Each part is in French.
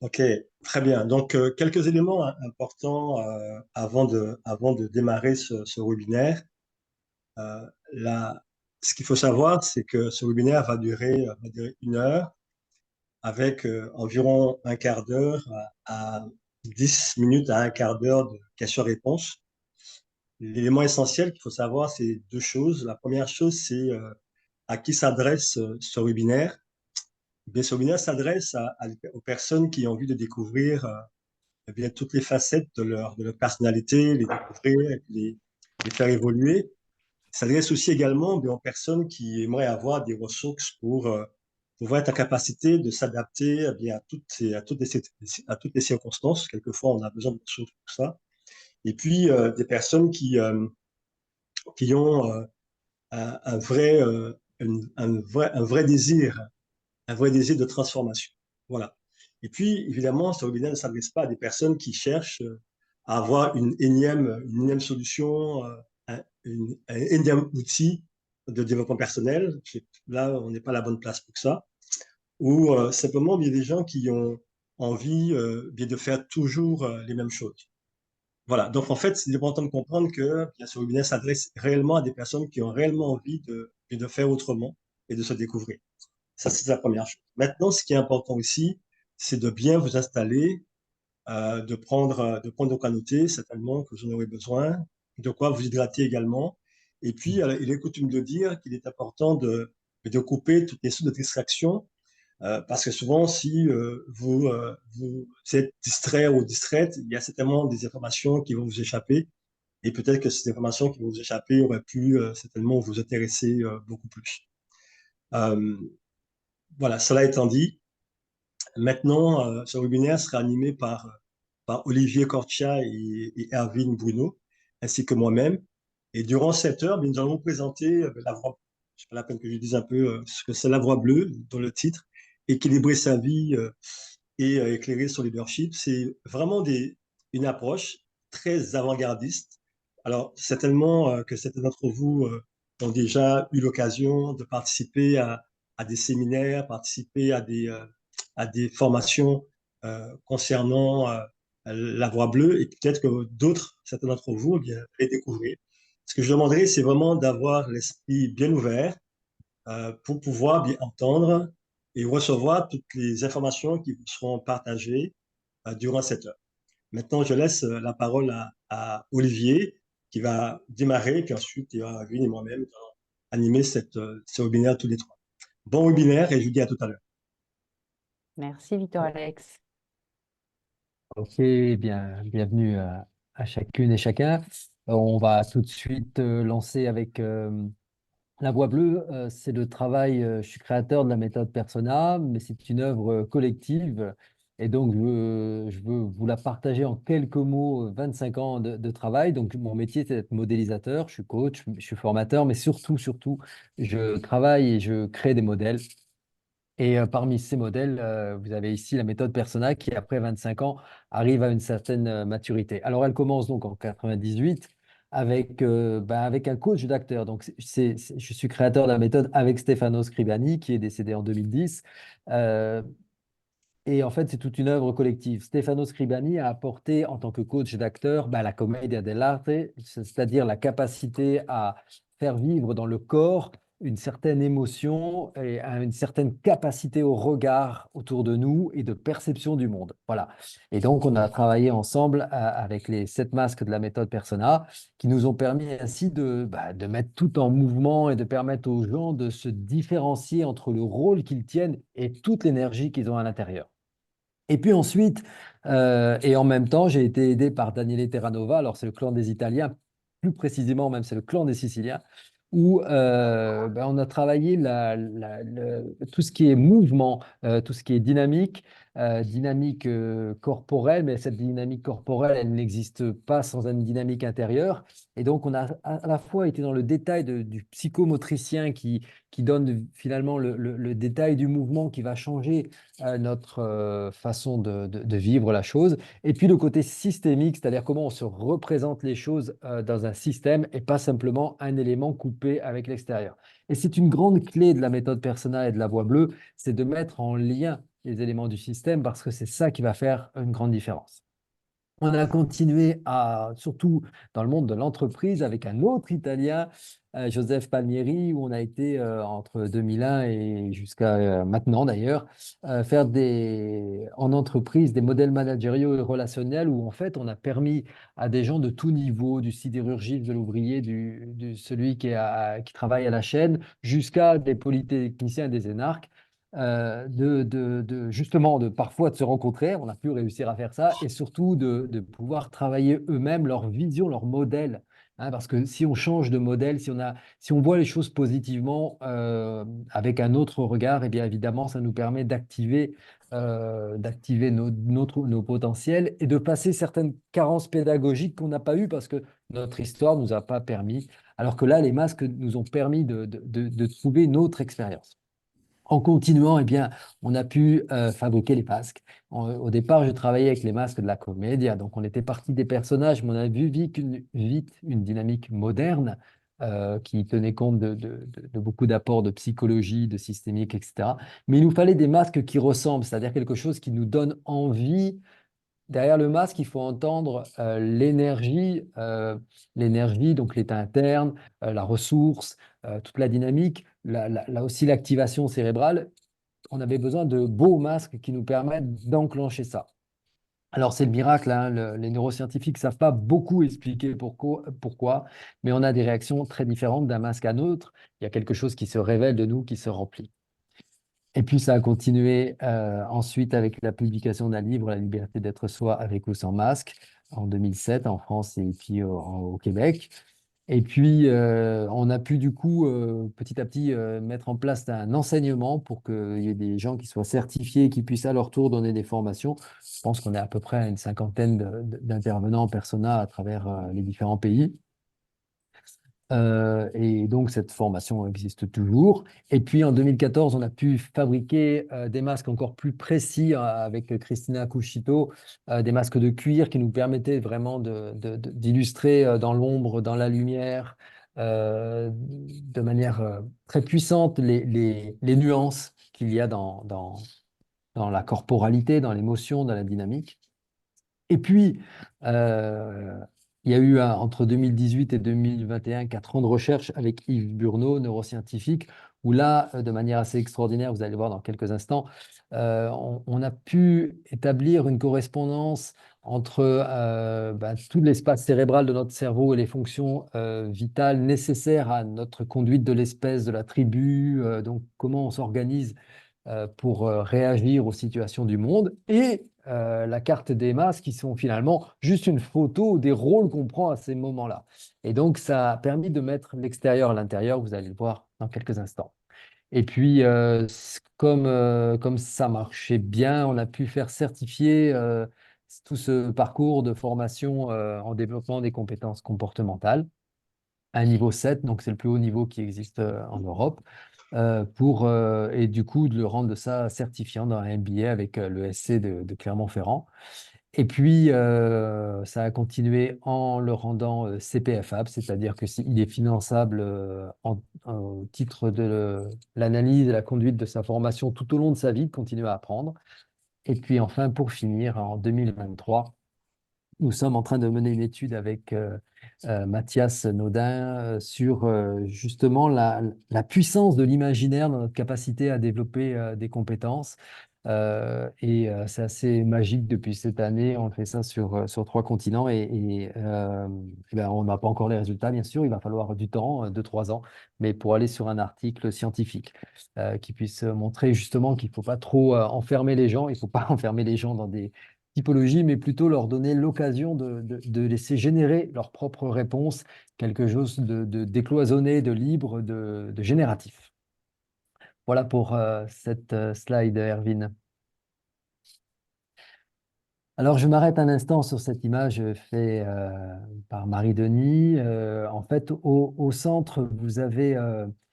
Ok, très bien. Donc, quelques éléments importants avant de démarrer ce webinaire. Euh, là, ce qu'il faut savoir, c'est que ce webinaire va durer 1 heure avec environ un quart d'heure à 10 minutes à un quart d'heure de questions-réponses. L'élément essentiel qu'il faut savoir, c'est deux choses. La première chose, c'est à qui s'adresse ce webinaire. Eh bien, ce webinaire s'adresse aux personnes qui ont envie de découvrir eh bien, toutes les facettes de leur personnalité, les découvrir et puis les faire évoluer. Ça s'adresse aussi également bien, aux personnes qui aimeraient avoir des ressources pour pouvoir être en capacité de s'adapter eh bien, à toutes les circonstances. Quelquefois, on a besoin de ressources pour ça. Et puis, des personnes qui ont un vrai, un vrai désir de transformation. Voilà. Et puis, évidemment, ce webinaire ne s'adresse pas à des personnes qui cherchent à avoir une énième solution, un énième outil de développement personnel. Là, on n'est pas à la bonne place pour ça. Ou simplement, il y a des gens qui ont envie bien de faire toujours les mêmes choses. Voilà. Donc, en fait, c'est important de comprendre que bien, ce webinaire s'adresse réellement à des personnes qui ont réellement envie de faire autrement et de se découvrir. Ça, c'est la première chose. Maintenant, ce qui est important aussi, c'est de bien vous installer, de prendre aucun noter, certainement que vous en aurez besoin, de quoi vous hydrater également. Et puis, il est coutume de dire qu'il est important de couper toutes les sources de distraction, parce que souvent, si vous êtes distrait ou distraite, il y a certainement des informations qui vont vous échapper. Et peut-être que ces informations qui vont vous échapper auraient pu certainement vous intéresser beaucoup plus. Euh, voilà, cela étant dit, maintenant, ce webinaire sera animé par Olivier Cortia et Erwin Bruno, ainsi que moi-même. Et durant 7 heures, bien, nous allons vous présenter la voie, c'est pas la peine que je dise un peu ce que c'est la voie bleue dans le titre, équilibrer sa vie et éclairer son leadership. C'est vraiment une approche très avant-gardiste. Alors, certainement que certains d'entre vous ont déjà eu l'occasion de participer à des séminaires, participer à des formations concernant la voie bleue et peut-être que d'autres, certains d'entre vous, eh bien, les découvrir. Ce que je demanderais, c'est vraiment d'avoir l'esprit bien ouvert pour pouvoir bien entendre et recevoir toutes les informations qui vous seront partagées durant cette heure. Maintenant, je laisse la parole à Olivier qui va démarrer, puis ensuite, il y aura Vin et moi-même qui allons animer ce webinaire tous les trois. Bon webinaire et je vous dis à tout à l'heure. Merci, Victor Alex. Ok, bien, bienvenue à chacune et chacun. On va tout de suite lancer avec la voie bleue. C'est le travail, je suis créateur de la méthode Persona, mais c'est une œuvre collective. Et donc, je veux vous la partager en quelques mots, 25 ans de travail. Donc, mon métier, c'est d'être modélisateur. Je suis coach, je suis formateur, mais surtout, je travaille et je crée des modèles. Et parmi ces modèles, vous avez ici la méthode Persona qui, après 25 ans, arrive à une certaine maturité. Alors, elle commence donc en 98 avec un coach d'acteur. Donc, je suis créateur de la méthode avec Stefano Scribani, qui est décédé en 2010. Euh, et en fait, c'est toute une œuvre collective. Stefano Scribani a apporté, en tant que coach d'acteur, la commedia dell'arte, c'est-à-dire la capacité à faire vivre dans le corps une certaine émotion et une certaine capacité au regard autour de nous et de perception du monde. Voilà. Et donc, on a travaillé ensemble avec les 7 masques de la méthode Persona qui nous ont permis ainsi de mettre tout en mouvement et de permettre aux gens de se différencier entre le rôle qu'ils tiennent et toute l'énergie qu'ils ont à l'intérieur. Et puis ensuite, et en même temps, j'ai été aidé par Daniele Terranova. Alors, c'est le clan des Italiens, plus précisément, même, c'est le clan des Siciliens, où on a travaillé tout ce qui est mouvement, tout ce qui est dynamique, dynamique corporelle, mais cette dynamique corporelle, elle n'existe pas sans une dynamique intérieure. Et donc, on a à la fois été dans le détail du psychomotricien qui donne finalement le détail du mouvement qui va changer notre façon de vivre la chose. Et puis le côté systémique, c'est-à-dire comment on se représente les choses dans un système et pas simplement un élément coupé avec l'extérieur. Et c'est une grande clé de la méthode Persona et de la voie bleue, c'est de mettre en lien les éléments du système parce que c'est ça qui va faire une grande différence. On a continué surtout dans le monde de l'entreprise avec un autre Italien, Joseph Palmieri, où on a été entre 2001 et jusqu'à maintenant d'ailleurs, faire en entreprise des modèles managériaux et relationnels où en fait on a permis à des gens de tout niveau, du sidérurgiste, de l'ouvrier, celui qui travaille à la chaîne, jusqu'à des polytechniciens et des énarques, justement parfois de se rencontrer, on a pu réussir à faire ça, et surtout de pouvoir travailler eux-mêmes leur vision, leur modèle. Hein, parce que si on change de modèle, si on voit les choses positivement avec un autre regard, et bien évidemment, ça nous permet d'activer nos potentiels et de passer certaines carences pédagogiques qu'on n'a pas eues parce que notre histoire ne nous a pas permis, alors que là, les masques nous ont permis de trouver une autre expérience. En continuant, eh bien, on a pu fabriquer les masques. Au départ, je travaillais avec les masques de la Commedia, donc on était parti des personnages, mais on a vu vite une dynamique moderne qui tenait compte de beaucoup d'apports de psychologie, de systémique, etc. Mais il nous fallait des masques qui ressemblent, c'est-à-dire quelque chose qui nous donne envie. Derrière le masque, il faut entendre l'énergie, donc l'état interne, la ressource, toute la dynamique, là aussi l'activation cérébrale. On avait besoin de beaux masques qui nous permettent d'enclencher ça. Alors c'est le miracle, hein, les neuroscientifiques ne savent pas beaucoup expliquer pourquoi, mais on a des réactions très différentes d'un masque à l'autre. Il y a quelque chose qui se révèle de nous, qui se remplit. Et puis, ça a continué ensuite avec la publication d'un livre, La liberté d'être soi avec ou sans masque, en 2007 en France et puis au Québec. Et puis, on a pu du coup, petit à petit, mettre en place un enseignement pour qu'il y ait des gens qui soient certifiés, qui puissent à leur tour donner des formations. Je pense qu'on est à peu près à une cinquantaine d'intervenants en persona à travers les différents pays. Et donc, cette formation existe toujours. Et puis, en 2014, on a pu fabriquer des masques encore plus précis avec Christina Cucito, des masques de cuir qui nous permettaient vraiment d'illustrer dans l'ombre, dans la lumière, de manière très puissante les nuances qu'il y a dans la corporalité, dans l'émotion, dans la dynamique. Et puis, euh, il y a eu entre 2018 et 2021 4 ans de recherche avec Yves Burneau, neuroscientifique, où là, de manière assez extraordinaire, vous allez voir dans quelques instants, on a pu établir une correspondance entre tout l'espace cérébral de notre cerveau et les fonctions vitales nécessaires à notre conduite de l'espèce, de la tribu, donc comment on s'organise pour réagir aux situations du monde, et la carte des masses qui sont finalement juste une photo des rôles qu'on prend à ces moments-là. Et donc, ça a permis de mettre l'extérieur à l'intérieur, vous allez le voir dans quelques instants. Et puis, comme ça marchait bien, on a pu faire certifier tout ce parcours de formation en développement des compétences comportementales à un niveau 7, donc c'est le plus haut niveau qui existe en Europe, et du coup de le rendre ça certifiant dans un MBA avec le SC de Clermont-Ferrand. Et puis, ça a continué en le rendant CPFAB, c'est-à-dire que il est finançable au titre de l'analyse et la conduite de sa formation tout au long de sa vie, de continuer à apprendre. Et puis enfin, pour finir, en 2023, nous sommes en train de mener une étude avec Mathias Naudin sur justement la puissance de l'imaginaire dans notre capacité à développer des compétences. C'est assez magique depuis cette année. On fait ça sur 3 continents et on n'a pas encore les résultats, bien sûr. Il va falloir du temps, 2, 3 ans, mais pour aller sur un article scientifique qui puisse montrer justement qu'il ne faut pas trop enfermer les gens. Il ne faut pas enfermer les gens dans des typologie, mais plutôt leur donner l'occasion de laisser générer leurs propres réponses, quelque chose de décloisonné, de libre, de génératif. Voilà pour cette slide, Erwin. Alors, je m'arrête un instant sur cette image faite par Marie-Denis. En fait, au centre, vous avez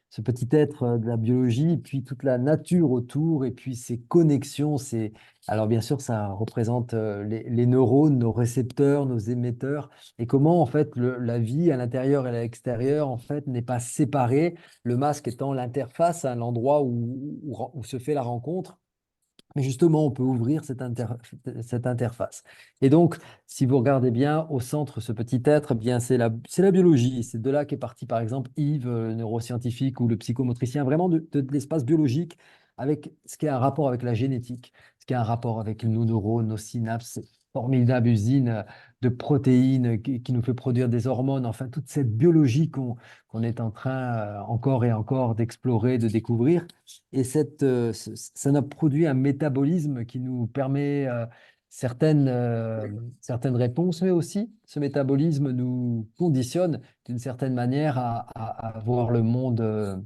ce petit être de la biologie, puis toute la nature autour, et puis ces connexions. Alors, bien sûr, ça représente les neurones, nos récepteurs, nos émetteurs, et comment, en fait, la vie à l'intérieur et à l'extérieur, en fait, n'est pas séparée, le masque étant l'interface, à l'endroit où se fait la rencontre. Mais justement, on peut ouvrir cette interface. Et donc, si vous regardez bien, au centre, ce petit être, eh bien, c'est la biologie. C'est de là qu'est parti, par exemple, Yves, le neuroscientifique ou le psychomotricien, vraiment de l'espace biologique, avec ce qui a un rapport avec la génétique, ce qui a un rapport avec nos neurones, nos synapses, cette formidable usine de protéines qui nous fait produire des hormones, enfin, toute cette biologie qu'on est en train encore et encore d'explorer, de découvrir. Et ça a produit un métabolisme qui nous permet certaines réponses, mais aussi ce métabolisme nous conditionne d'une certaine manière à voir le monde,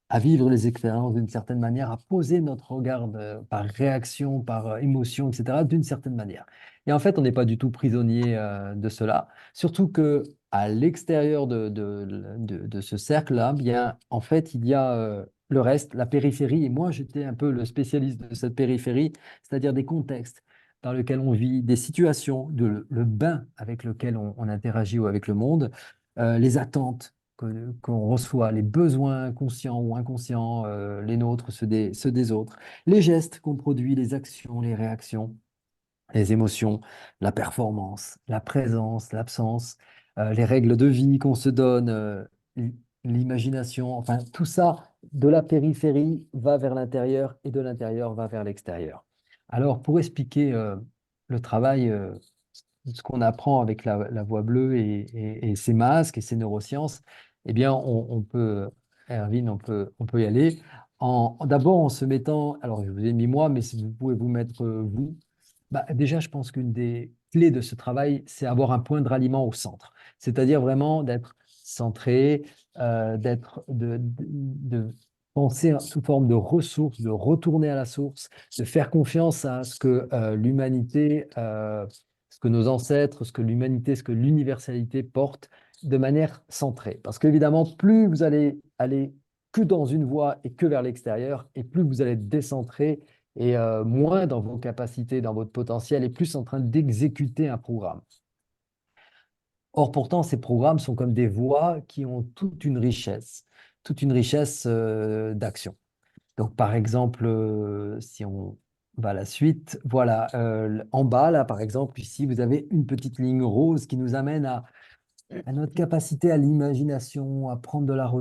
à vivre les expériences d'une certaine manière, à poser notre regard par réaction, par émotion, etc., d'une certaine manière. Et en fait, on n'est pas du tout prisonnier de cela, surtout que à l'extérieur de ce cercle-là, bien, en fait, il y a le reste, la périphérie. Et moi, j'étais un peu le spécialiste de cette périphérie, c'est-à-dire des contextes dans lesquels on vit, des situations, le bain avec lequel on interagit ou avec le monde, les attentes qu'on reçoit, les besoins conscients ou inconscients, les nôtres, ceux des autres, les gestes qu'on produit, les actions, les réactions, les émotions, la performance, la présence, l'absence, les règles de vie qu'on se donne, l'imagination, enfin tout ça de la périphérie va vers l'intérieur et de l'intérieur va vers l'extérieur. Alors pour expliquer le travail, ce qu'on apprend avec la voie bleue et ces masques et ces neurosciences, eh bien on peut, Erwin, on peut y aller. D'abord en se mettant, alors je vous ai mis moi, mais si vous pouvez vous mettre vous, bah, déjà, je pense qu'une des clés de ce travail, c'est avoir un point de ralliement au centre. C'est-à-dire vraiment d'être centré, de penser sous forme de ressources, de retourner à la source, de faire confiance à ce que l'humanité, ce que nos ancêtres, ce que l'humanité, ce que l'universalité porte de manière centrée. Parce qu'évidemment, plus vous allez aller que dans une voie et que vers l'extérieur, et plus vous allez être décentré et moins dans vos capacités, dans votre potentiel, et plus en train d'exécuter un programme. Or, pourtant, ces programmes sont comme des voies qui ont toute une richesse d'action. Donc, par exemple, si on va à la suite, voilà, en bas, là, par exemple, ici, vous avez une petite ligne rose qui nous amène à notre capacité à l'imagination, à prendre de la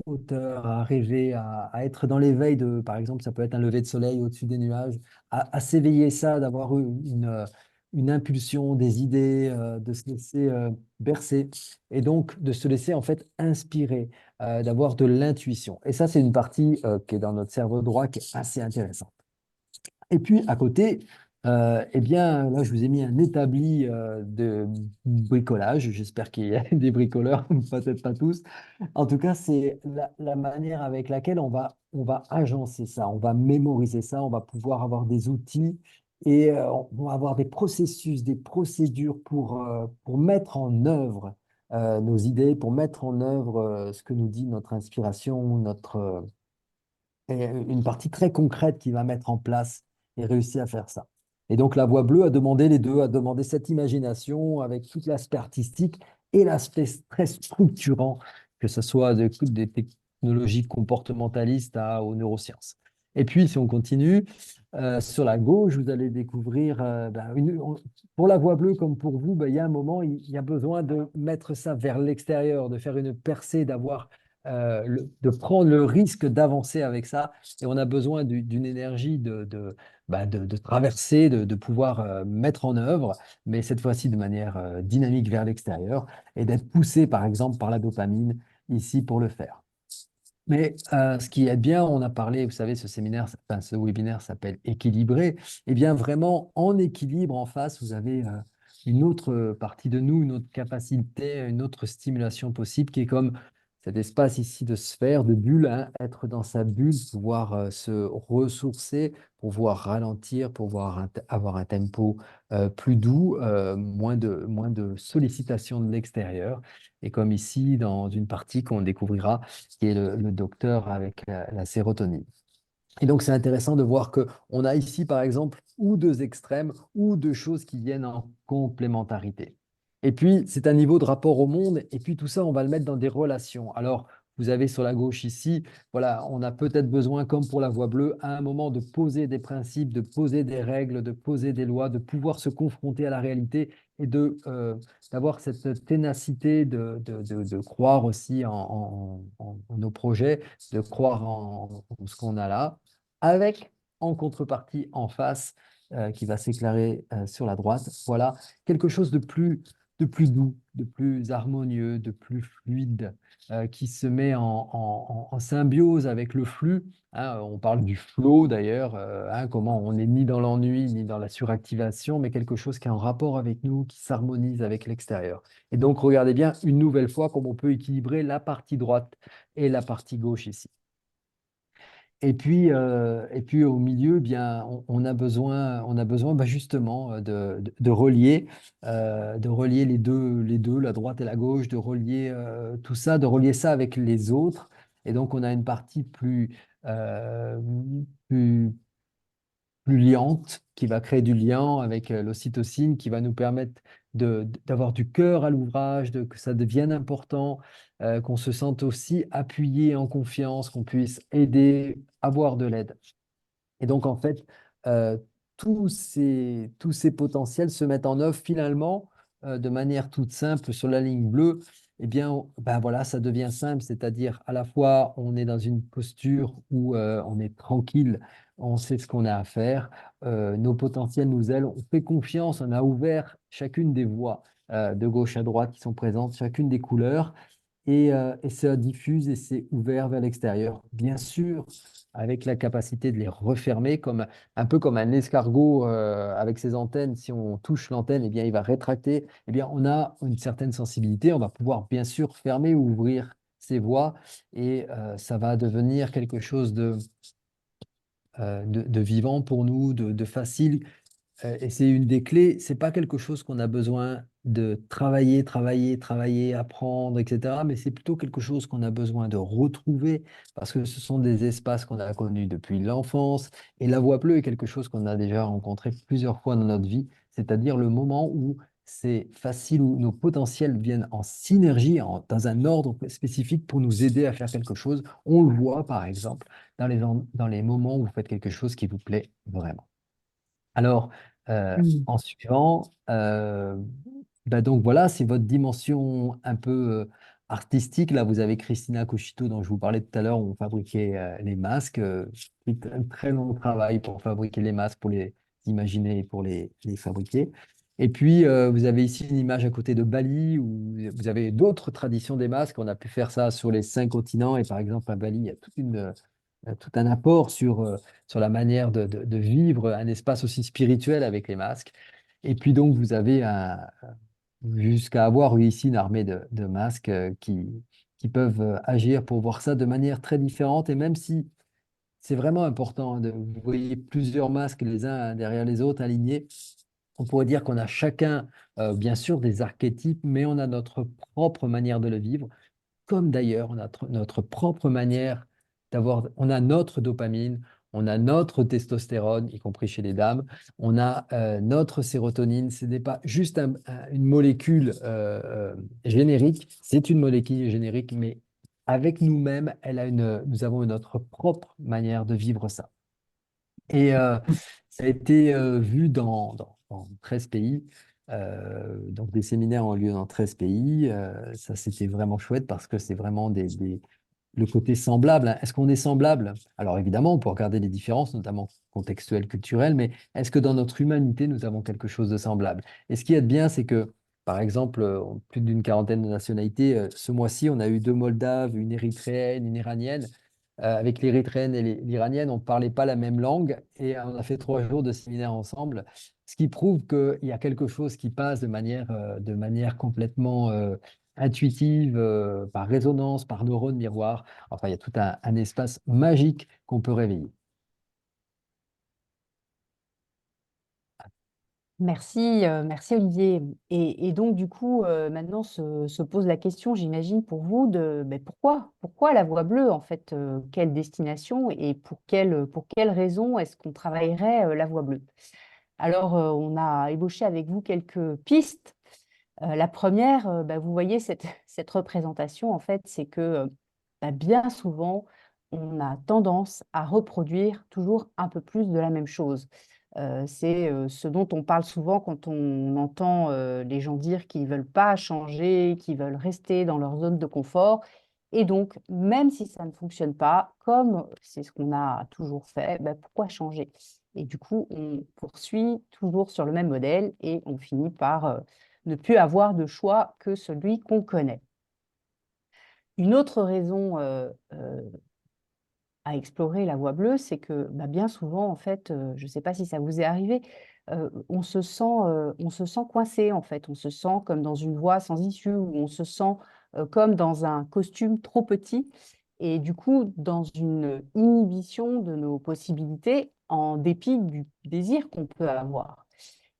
hauteur, à rêver, à être dans l'éveil de, par exemple, ça peut être un lever de soleil au-dessus des nuages, à s'éveiller ça, d'avoir une impulsion, des idées, de se laisser bercer et donc de se laisser en fait inspirer, d'avoir de l'intuition. Et ça, c'est une partie qui est dans notre cerveau droit qui est assez intéressante. Et puis à côté, eh bien, là, je vous ai mis un établi de bricolage. J'espère qu'il y a des bricoleurs, peut-être pas tous. En tout cas, c'est la manière avec laquelle on va agencer ça, on va mémoriser ça, on va pouvoir avoir des outils et on va avoir des processus, des procédures pour mettre en œuvre nos idées, pour mettre en œuvre ce que nous dit notre inspiration, et une partie très concrète qui va mettre en place et réussir à faire ça. Et donc la voie bleue a demandé les deux, a demandé cette imagination avec tout l'aspect artistique et l'aspect très structurant, que ce soit des technologies comportementalistes aux neurosciences. Et puis, si on continue, sur la gauche, vous allez découvrir, pour la voie bleue comme pour vous, il y a un moment, il y a besoin de mettre ça vers l'extérieur, de faire une percée, de prendre le risque d'avancer avec ça. Et on a besoin d'une énergie de traverser, de pouvoir mettre en œuvre, mais cette fois-ci de manière dynamique vers l'extérieur et d'être poussé, par exemple, par la dopamine ici pour le faire. Mais ce qui est bien, on a parlé, vous savez, ce séminaire, enfin, ce webinaire s'appelle Équilibré. Eh bien, vraiment, en équilibre, en face, vous avez une autre partie de nous, une autre capacité, une autre stimulation possible qui est comme cet espace ici de sphère, de bulle, hein, être dans sa bulle, pouvoir se ressourcer, pouvoir ralentir, pouvoir avoir un tempo plus doux, moins de sollicitation de l'extérieur. Et comme ici, dans une partie qu'on découvrira, qui est le docteur avec la sérotonine. Et donc, c'est intéressant de voir qu'on a ici, par exemple, ou deux extrêmes, ou deux choses qui viennent en complémentarité. Et puis, c'est un niveau de rapport au monde, et puis tout ça, on va le mettre dans des relations. Alors, vous avez sur la gauche ici, voilà, on a peut-être besoin, comme pour la voie bleue, à un moment de poser des principes, de poser des règles, de poser des lois, de pouvoir se confronter à la réalité et d'avoir cette ténacité de croire aussi en nos projets, de croire en ce qu'on a là, avec en contrepartie, en face, qui va s'éclairer sur la droite. Voilà, quelque chose de plus doux, de plus harmonieux, de plus fluide, qui se met en symbiose avec le flux. Hein. On parle du flow d'ailleurs, hein, comment on n'est ni dans l'ennui ni dans la suractivation, mais quelque chose qui est en rapport avec nous, qui s'harmonise avec l'extérieur. Et donc, regardez bien une nouvelle fois comment on peut équilibrer la partie droite et la partie gauche ici. Et puis au milieu, eh bien, on a besoin bah, justement de relier les deux, la droite et la gauche, de relier tout ça, de relier ça avec les autres. Et donc, on a une partie euh, plus, plus liante, qui va créer du lien avec l'ocytocine, qui va nous permettre d'avoir du cœur à l'ouvrage, que ça devienne important, qu'on se sente aussi appuyé en confiance, qu'on puisse aider, avoir de l'aide. Et donc, en fait, euh, tous ces potentiels se mettent en œuvre finalement de manière toute simple sur la ligne bleue. Eh bien, ben voilà, ça devient simple, c'est-à-dire à la fois on est dans une posture où on est tranquille, on sait ce qu'on a à faire, nos potentiels nous aident, on fait confiance, on a ouvert chacune des voies de gauche à droite qui sont présentes, chacune des couleurs, et ça diffuse et c'est ouvert vers l'extérieur. Bien sûr, avec la capacité de les refermer, un peu comme un escargot avec ses antennes. Si on touche l'antenne, eh bien, il va rétracter. Eh bien, on a une certaine sensibilité. On va pouvoir bien sûr fermer ou ouvrir ses voies et ça va devenir quelque chose de vivant pour nous, de facile. Et c'est une des clés, c'est pas quelque chose qu'on a besoin de travailler, apprendre, etc. Mais c'est plutôt quelque chose qu'on a besoin de retrouver parce que ce sont des espaces qu'on a connus depuis l'enfance. Et la voie bleue est quelque chose qu'on a déjà rencontré plusieurs fois dans notre vie, c'est-à-dire le moment où c'est facile, où nos potentiels viennent en synergie, dans un ordre spécifique pour nous aider à faire quelque chose. On le voit, par exemple, dans les moments où vous faites quelque chose qui vous plaît vraiment. Alors, Mm. en suivant, bah donc voilà, c'est votre dimension un peu artistique. Là, vous avez Christina Cochito, dont je vous parlais tout à l'heure, où on fabriquait les masques. C'est un très long travail pour fabriquer les masques, pour les imaginer et pour les fabriquer. Et puis, vous avez ici une image à côté de Bali, où vous avez d'autres traditions des masques. On a pu faire ça sur les 5 continents. Et par exemple, à Bali, il y a tout un apport sur la manière de vivre un espace aussi spirituel avec les masques. Et puis donc, vous avez jusqu'à avoir eu ici une armée de masques qui peuvent agir pour voir ça de manière très différente. Et même si c'est vraiment important, hein, vous voyez plusieurs masques les uns derrière les autres alignés, on pourrait dire qu'on a chacun, bien sûr, des archétypes, mais on a notre propre manière de le vivre comme d'ailleurs on a notre propre manière on a notre dopamine, on a notre testostérone, y compris chez les dames, on a notre sérotonine. Ce n'est pas juste une molécule générique, c'est une molécule générique, mais avec nous-mêmes, nous avons notre propre manière de vivre ça. Et ça a été vu dans 13 pays. Donc des séminaires ont lieu dans 13 pays. Ça, c'était vraiment chouette parce que c'est vraiment le côté semblable. Hein. Est-ce qu'on est semblable? Alors évidemment, on peut regarder les différences, notamment contextuelles, culturelles, mais est-ce que dans notre humanité, nous avons quelque chose de semblable? Et ce qui est bien, c'est que, par exemple, plus d'une quarantaine de nationalités, ce mois-ci, on a eu 2 Moldaves, une Érythréenne, une Iranienne. Avec l'Érythréenne et l'Iranienne, on ne parlait pas la même langue et on a fait 3 jours de séminaire ensemble, ce qui prouve qu'il y a quelque chose qui passe de manière complètement intuitive, par résonance, par neurones miroirs. Enfin, il y a tout un espace magique qu'on peut réveiller. Merci, merci Olivier. Et donc, du coup, maintenant se pose la question, j'imagine, pour vous, ben, pourquoi la voie bleue, en fait? Quelle destination et pour quelle raison est-ce qu'on travaillerait la voie bleue? Alors, on a ébauché avec vous quelques pistes. La première, ben, vous voyez cette représentation, en fait, c'est que bah, bien souvent, on a tendance à reproduire toujours un peu plus de la même chose. C'est ce dont on parle souvent quand on entend les gens dire qu'ils ne veulent pas changer, qu'ils veulent rester dans leur zone de confort. Et donc, même si ça ne fonctionne pas, comme c'est ce qu'on a toujours fait, bah, pourquoi changer? Et du coup, on poursuit toujours sur le même modèle et on finit par ne plus avoir de choix que celui qu'on connaît. Une autre raison à explorer la voie bleue, c'est que bah, bien souvent, en fait, je ne sais pas si ça vous est arrivé, on se sent coincé, en fait. On se sent comme dans une voie sans issue, ou on se sent comme dans un costume trop petit, et du coup, dans une inhibition de nos possibilités, en dépit du désir qu'on peut avoir.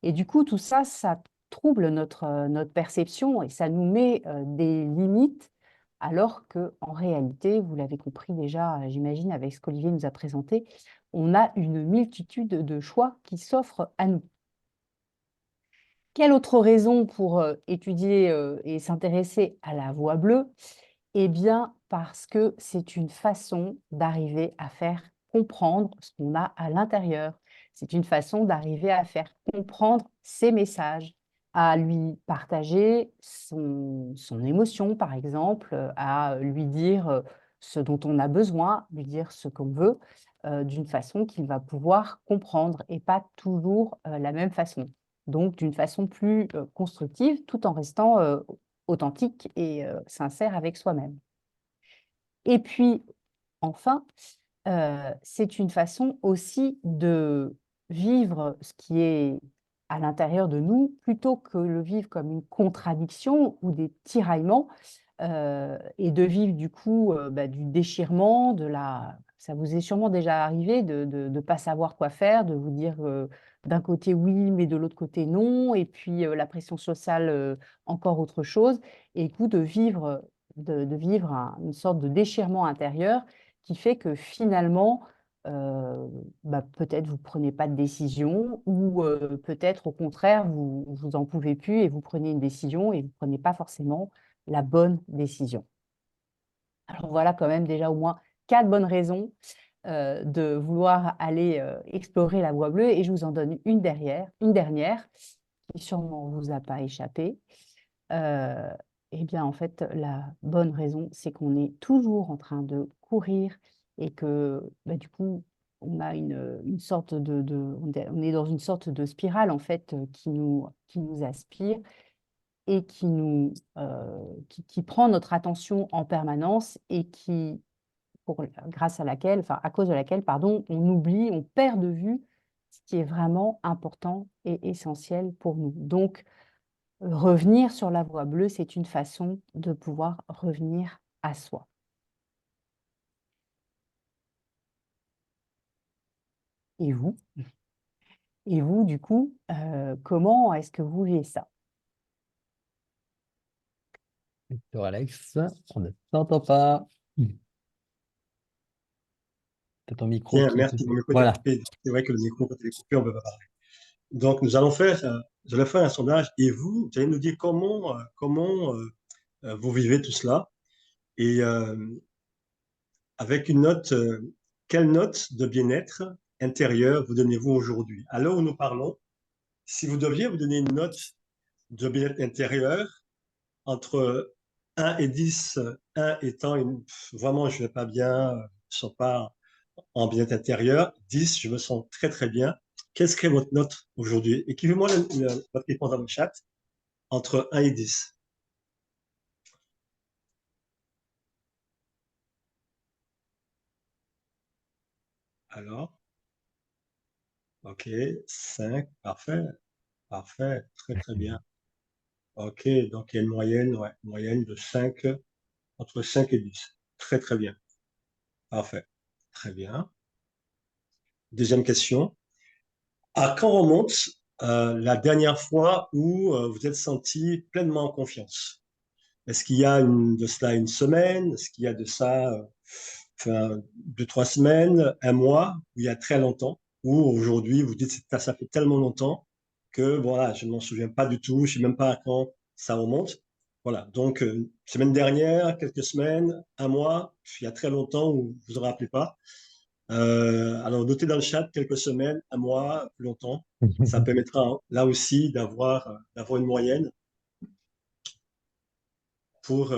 Et du coup, tout ça, ça trouble notre perception et ça nous met des limites, alors qu'en réalité, vous l'avez compris déjà, j'imagine, avec ce qu'Olivier nous a présenté, on a une multitude de choix qui s'offrent à nous. Quelle autre raison pour étudier et s'intéresser à la voie bleue? Eh bien, parce que c'est une façon d'arriver à faire comprendre ce qu'on a à l'intérieur. C'est une façon d'arriver à faire comprendre ses messages, à lui partager son émotion, par exemple, à lui dire ce dont on a besoin, lui dire ce qu'on veut, d'une façon qu'il va pouvoir comprendre et pas toujours la même façon. Donc, d'une façon plus constructive, tout en restant authentique et sincère avec soi-même. Et puis, enfin, c'est une façon aussi de vivre ce qui est à l'intérieur de nous, plutôt que le vivre comme une contradiction ou des tiraillements, et de vivre du coup, bah, du déchirement, ça vous est sûrement déjà arrivé de ne pas savoir quoi faire, de vous dire, d'un côté oui, mais de l'autre côté non, et puis, la pression sociale, encore autre chose, et du coup de vivre une sorte de déchirement intérieur qui fait que finalement, bah, peut-être vous ne prenez pas de décision, ou peut-être au contraire, vous en pouvez plus et vous prenez une décision et vous ne prenez pas forcément la bonne décision. Alors voilà quand même déjà au moins 4 bonnes raisons de vouloir aller explorer la voie bleue, et je vous en donne une dernière qui sûrement vous a pas échappé. Heu, eh bien, en fait, la bonne raison, c'est qu'on est toujours en train de courir, et que, bah, du coup, on a une sorte on est dans une sorte de spirale, en fait, qui nous aspire et qui prend notre attention en permanence, et grâce à laquelle, enfin, à cause de laquelle, pardon, on perd de vue ce qui est vraiment important et essentiel pour nous. Donc, revenir sur la voie bleue, c'est une façon de pouvoir revenir à soi. Et vous? Et vous, du coup, comment est-ce que vous vivez ça? Victor Alex, on ne t'entend pas. C'est ton micro Bien, qui est merci. Mon coupé. micro était Voilà. coupé. C'est vrai que le micro, quand il est coupé, on ne peut pas parler. Donc, je vais faire un sondage et vous allez nous dire comment vous vivez tout cela. Et avec une note, quelle note de bien-être intérieur vous donnez-vous aujourd'hui? À l'heure où nous parlons, si vous deviez vous donner une note de bien-être intérieur entre 1 et 10, 1 étant vraiment je ne vais pas bien, je ne sens pas en bien-être intérieur, 10, je me sens très très bien. Quelle serait votre note aujourd'hui? Écrivez-moi votre réponse dans le chat entre 1 et 10. Alors, ok, 5, parfait, parfait, très très bien. Ok, donc il y a une moyenne, ouais, moyenne de 5, entre 5 et 10. Très très bien, parfait, très bien. Deuxième question. À quand remonte la dernière fois où vous êtes senti pleinement en confiance? Est-ce qu'il y a de cela une semaine? Est-ce qu'il y a de ça enfin, 2, 3 semaines, un mois, il y a très longtemps? Ou aujourd'hui, vous dites que ça fait tellement longtemps que voilà, je ne m'en souviens pas du tout, je ne sais même pas à quand ça remonte. Voilà, donc semaine dernière, quelques semaines, un mois, il y a très longtemps, ou vous ne vous rappelez pas. Alors, notez dans le chat quelques semaines, un mois, plus longtemps. Ça permettra là aussi d'avoir une moyenne pour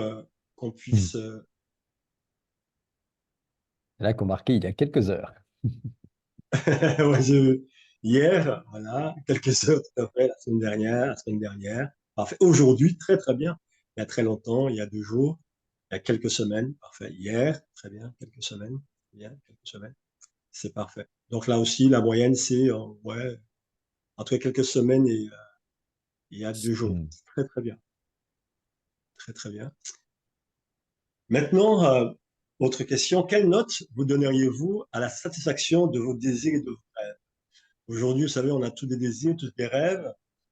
qu'on puisse. Là qu'on marquait il y a quelques heures. Ouais, hier, voilà, quelques heures tout à fait, la semaine dernière. Parfait. Aujourd'hui, très très bien. Il y a très longtemps, il y a 2 jours, il y a quelques semaines, parfait. Hier, très bien, quelques semaines, bien, quelques semaines, c'est parfait. Donc là aussi, la moyenne, c'est ouais, entre quelques semaines et il y a 2 jours. Hmm. Très très bien, très très bien. Maintenant, autre question, quelle note vous donneriez-vous à la satisfaction de vos désirs et de vos rêves? Aujourd'hui, vous savez, on a tous des désirs, tous des rêves.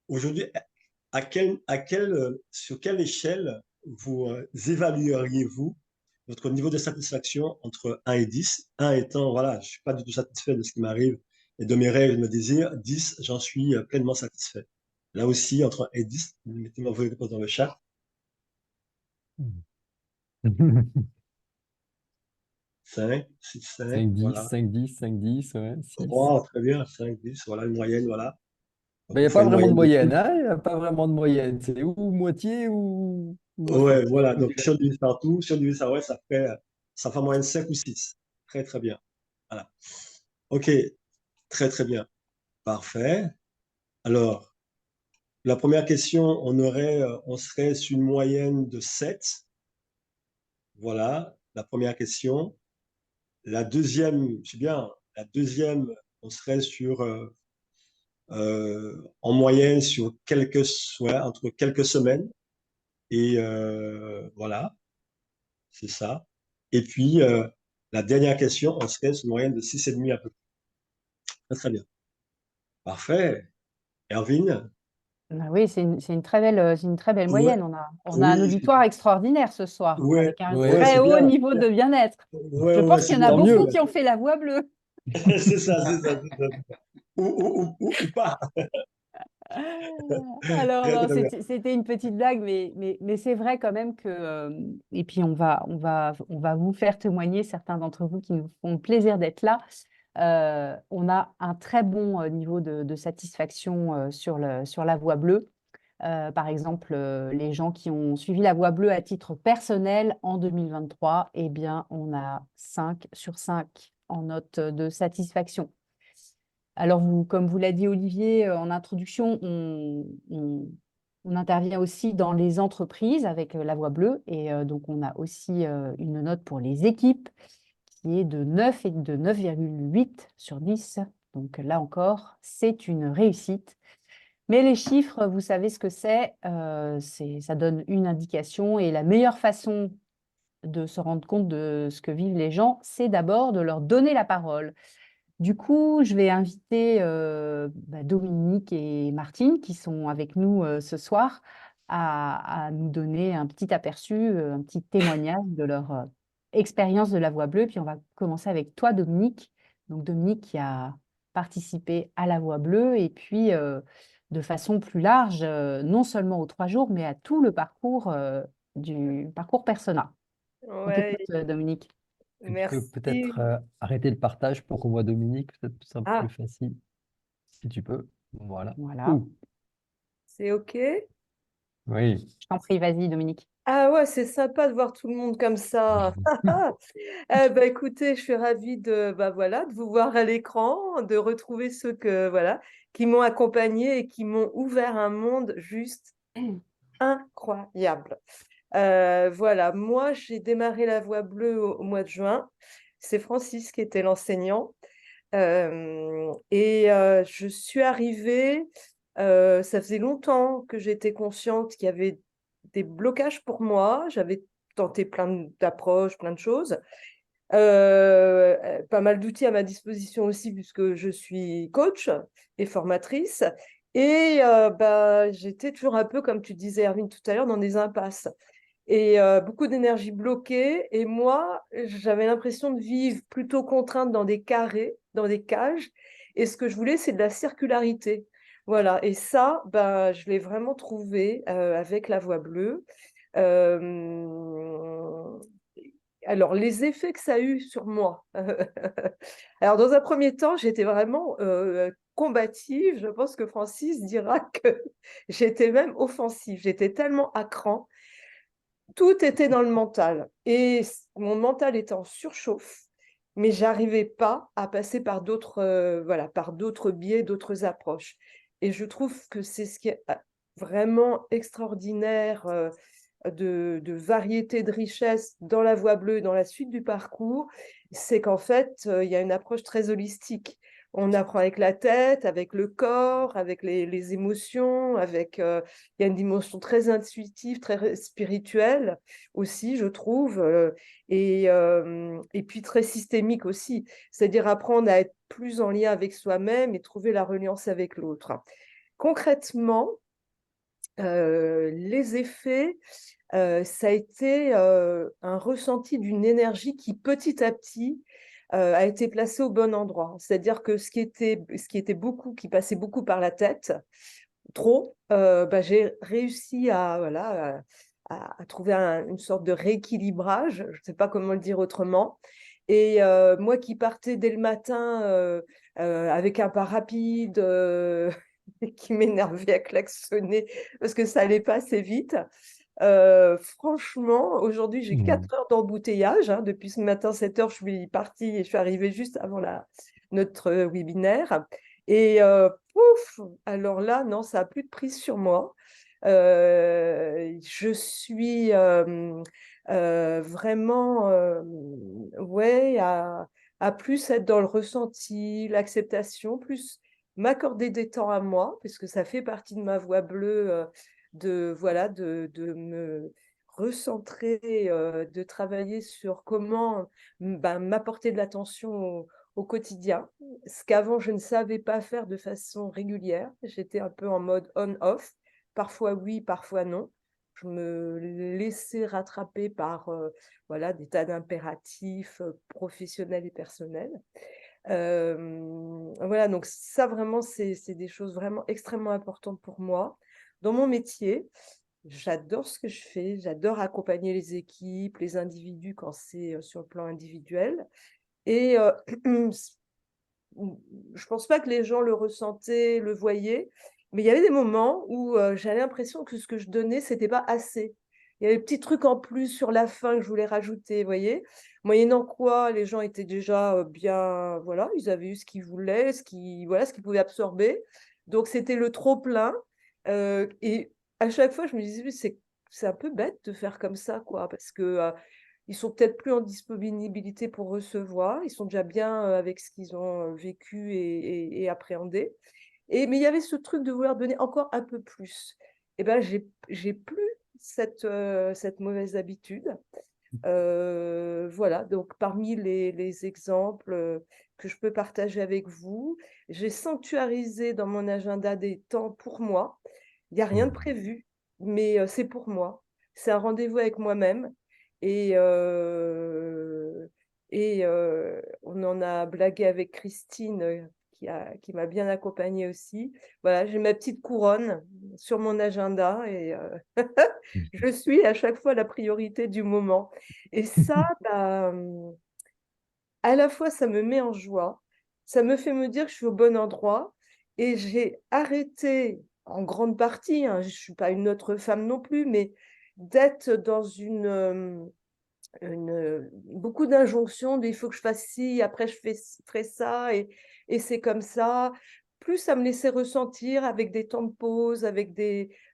Aujourd'hui, sur quelle échelle vous évalueriez-vous votre niveau de satisfaction entre 1 et 10? 1 étant, voilà, je ne suis pas du tout satisfait de ce qui m'arrive et de mes rêves et de mes désirs. 10, j'en suis pleinement satisfait. Là aussi, entre 1 et 10, mettez-moi vos réponses dans le chat. 5, 6, 5, 5, 10, voilà. 5, 10, 5, 10, ouais, 6. 3, très bien, 5, 10, voilà une moyenne, voilà. Donc, Ben, il n'y on a fait pas une vraiment de moyenne de tout. moyenne, hein? Il n'y a pas vraiment de moyenne. C'est ou moitié ou à fond. Ouais, voilà. Donc, si on divise par tout, si on divise ça, ouais, ça fait en moyenne 5 ou 6. Très, très bien. Voilà. OK. Très, très bien. Parfait. Alors, la première question, on serait sur une moyenne de 7. Voilà. La première question. La deuxième, c'est bien. La deuxième, on serait en moyenne entre quelques semaines. Et voilà. C'est ça. Et puis, la dernière question, on serait sur une moyenne de 6,5 à peu près. Très, très bien. Parfait. Erwin? Ah oui, c'est une très belle Ouais, moyenne. On a un oui, auditoire extraordinaire ce soir, ouais, avec un Ouais, ouais, très c'est haut bien. niveau de bien-être. Ouais, Je ouais, pense c'est qu'il y en a bien. tant beaucoup mieux. qui ont fait la voix bleue. C'est ça, c'est ça, c'est ça. Ou pas. Alors, Très, non, très bien. c'était une petite blague, mais c'est vrai quand même que, et puis on va vous faire témoigner, certains d'entre vous qui nous font le plaisir d'être là. On a un très bon niveau de satisfaction sur la voie bleue. Par exemple, les gens qui ont suivi la voie bleue à titre personnel en 2023, eh bien, on a 5 sur 5 en note de satisfaction. Alors, comme vous l'a dit Olivier en introduction, on intervient aussi dans les entreprises avec la voie bleue. Et donc, on a aussi une note pour les équipes qui est de 9 et de 9,8 sur 10. Donc là encore, c'est une réussite. Mais les chiffres, vous savez ce que c'est, ça donne une indication. Et la meilleure façon de se rendre compte de ce que vivent les gens, c'est d'abord de leur donner la parole. Du coup, je vais inviter Dominique et Martine, qui sont avec nous ce soir, à nous donner un petit aperçu, un petit témoignage de leur expérience de la Voix bleue. Puis on va commencer avec toi, Dominique. Donc Dominique qui a participé à la Voix bleue et puis de façon plus large, non seulement aux 3 jours, mais à tout le parcours du parcours persona. On Ouais, t'écoute, Dominique. Tu peux merci. peut-être arrêter le partage pour qu'on voit Dominique, peut-être plus simple, plus Ah, facile, si tu peux. Voilà. Voilà. Ouh, c'est OK? oui. Je t'en prie, vas-y, Dominique. Ah ouais, c'est sympa de voir tout le monde comme ça. Écoutez, je suis ravie voilà, de vous voir à l'écran, de retrouver ceux voilà, qui m'ont accompagnée et qui m'ont ouvert un monde juste incroyable. Voilà, moi, j'ai démarré la Voix bleue au mois de juin. C'est Francis qui était l'enseignant. Je suis arrivée, ça faisait longtemps que j'étais consciente qu'il y avait des blocages pour moi. J'avais tenté plein d'approches, plein de choses. Pas mal d'outils à ma disposition aussi, puisque je suis coach et formatrice. J'étais toujours un peu, comme tu disais, Hermine, tout à l'heure, dans des impasses. Et beaucoup d'énergie bloquée. Et moi, j'avais l'impression de vivre plutôt contrainte dans des carrés, dans des cages. Et ce que je voulais, c'est de la circularité. Voilà. Et ça, je l'ai vraiment trouvé avec la Voix bleue. Alors, les effets que ça a eu sur moi. Alors, dans un premier temps, j'étais vraiment combative. Je pense que Francis dira que j'étais même offensive. J'étais tellement à cran. Tout était dans le mental. Et mon mental était en surchauffe, mais j'arrivais pas à passer par d'autres voilà, par d'autres biais, d'autres approches. Et je trouve que c'est ce qui est vraiment extraordinaire de variété, de richesse dans la voie bleue, dans la suite du parcours, c'est qu'en fait, il y a une approche très holistique. On apprend avec la tête, avec le corps, avec les émotions, il y a une dimension très intuitive, très spirituelle aussi, je trouve, et puis très systémique aussi, c'est-à-dire apprendre à être plus en lien avec soi-même et trouver la reliance avec l'autre. Concrètement, les effets, ça a été un ressenti d'une énergie qui petit à petit a été placée au bon endroit. C'est-à-dire que ce qui était beaucoup, qui passait beaucoup par la tête, trop, j'ai réussi à, voilà, à trouver une sorte de rééquilibrage, je ne sais pas comment le dire autrement. Et moi qui partais dès le matin avec un pas rapide, qui m'énervait à klaxonner parce que ça allait pas assez vite. Franchement, aujourd'hui, j'ai 4 heures d'embouteillage. Hein. Depuis ce matin, 7 heures, je suis partie et je suis arrivée juste avant notre webinaire. Et pouf, alors là, non, ça n'a plus de prise sur moi. Je suis vraiment, ouais, à plus être dans le ressenti, l'acceptation, plus m'accorder des temps à moi, parce que ça fait partie de ma voie bleue, voilà, de me recentrer, de travailler sur comment m'apporter de l'attention au quotidien, ce qu'avant je ne savais pas faire de façon régulière. J'étais un peu en mode on-off, parfois oui, parfois non. Je me laissais rattraper par voilà, des tas d'impératifs professionnels et personnels. Voilà, donc ça vraiment, c'est des choses vraiment extrêmement importantes pour moi. Dans mon métier, j'adore ce que je fais, j'adore accompagner les équipes, les individus quand c'est sur le plan individuel. Et je pense pas que les gens le ressentaient, le voyaient, mais il y avait des moments où j'avais l'impression que ce que je donnais, c'était pas assez. Il y avait des petits trucs en plus sur la fin que je voulais rajouter, vous voyez. Moyennant quoi, les gens étaient déjà bien, voilà, ils avaient eu ce qu'ils voulaient, voilà, ce qu'ils pouvaient absorber. Donc c'était le trop plein. Et à chaque fois, je me disais, c'est un peu bête de faire comme ça, quoi, parce que ils sont peut-être plus en disponibilité pour recevoir, ils sont déjà bien avec ce qu'ils ont vécu et appréhendé. Mais il y avait ce truc de vouloir donner encore un peu plus. Et ben, j'ai plus cette mauvaise habitude. Voilà, donc parmi les exemples que je peux partager avec vous, j'ai sanctuarisé dans mon agenda des temps pour moi. Il n'y a rien de prévu, mais c'est pour moi. C'est un rendez-vous avec moi-même. Et, on en a blagué avec Christine, qui m'a bien accompagnée aussi. Voilà, j'ai ma petite couronne sur mon agenda et je suis à chaque fois la priorité du moment. Et ça, à la fois, ça me met en joie, ça me fait me dire que je suis au bon endroit et j'ai arrêté, en grande partie, hein, je ne suis pas une autre femme non plus, mais d'être dans beaucoup d'injonctions, il faut que je fasse ci, après je ferai ça, et c'est comme ça. Plus ça me laissait ressentir avec des temps de pause, avec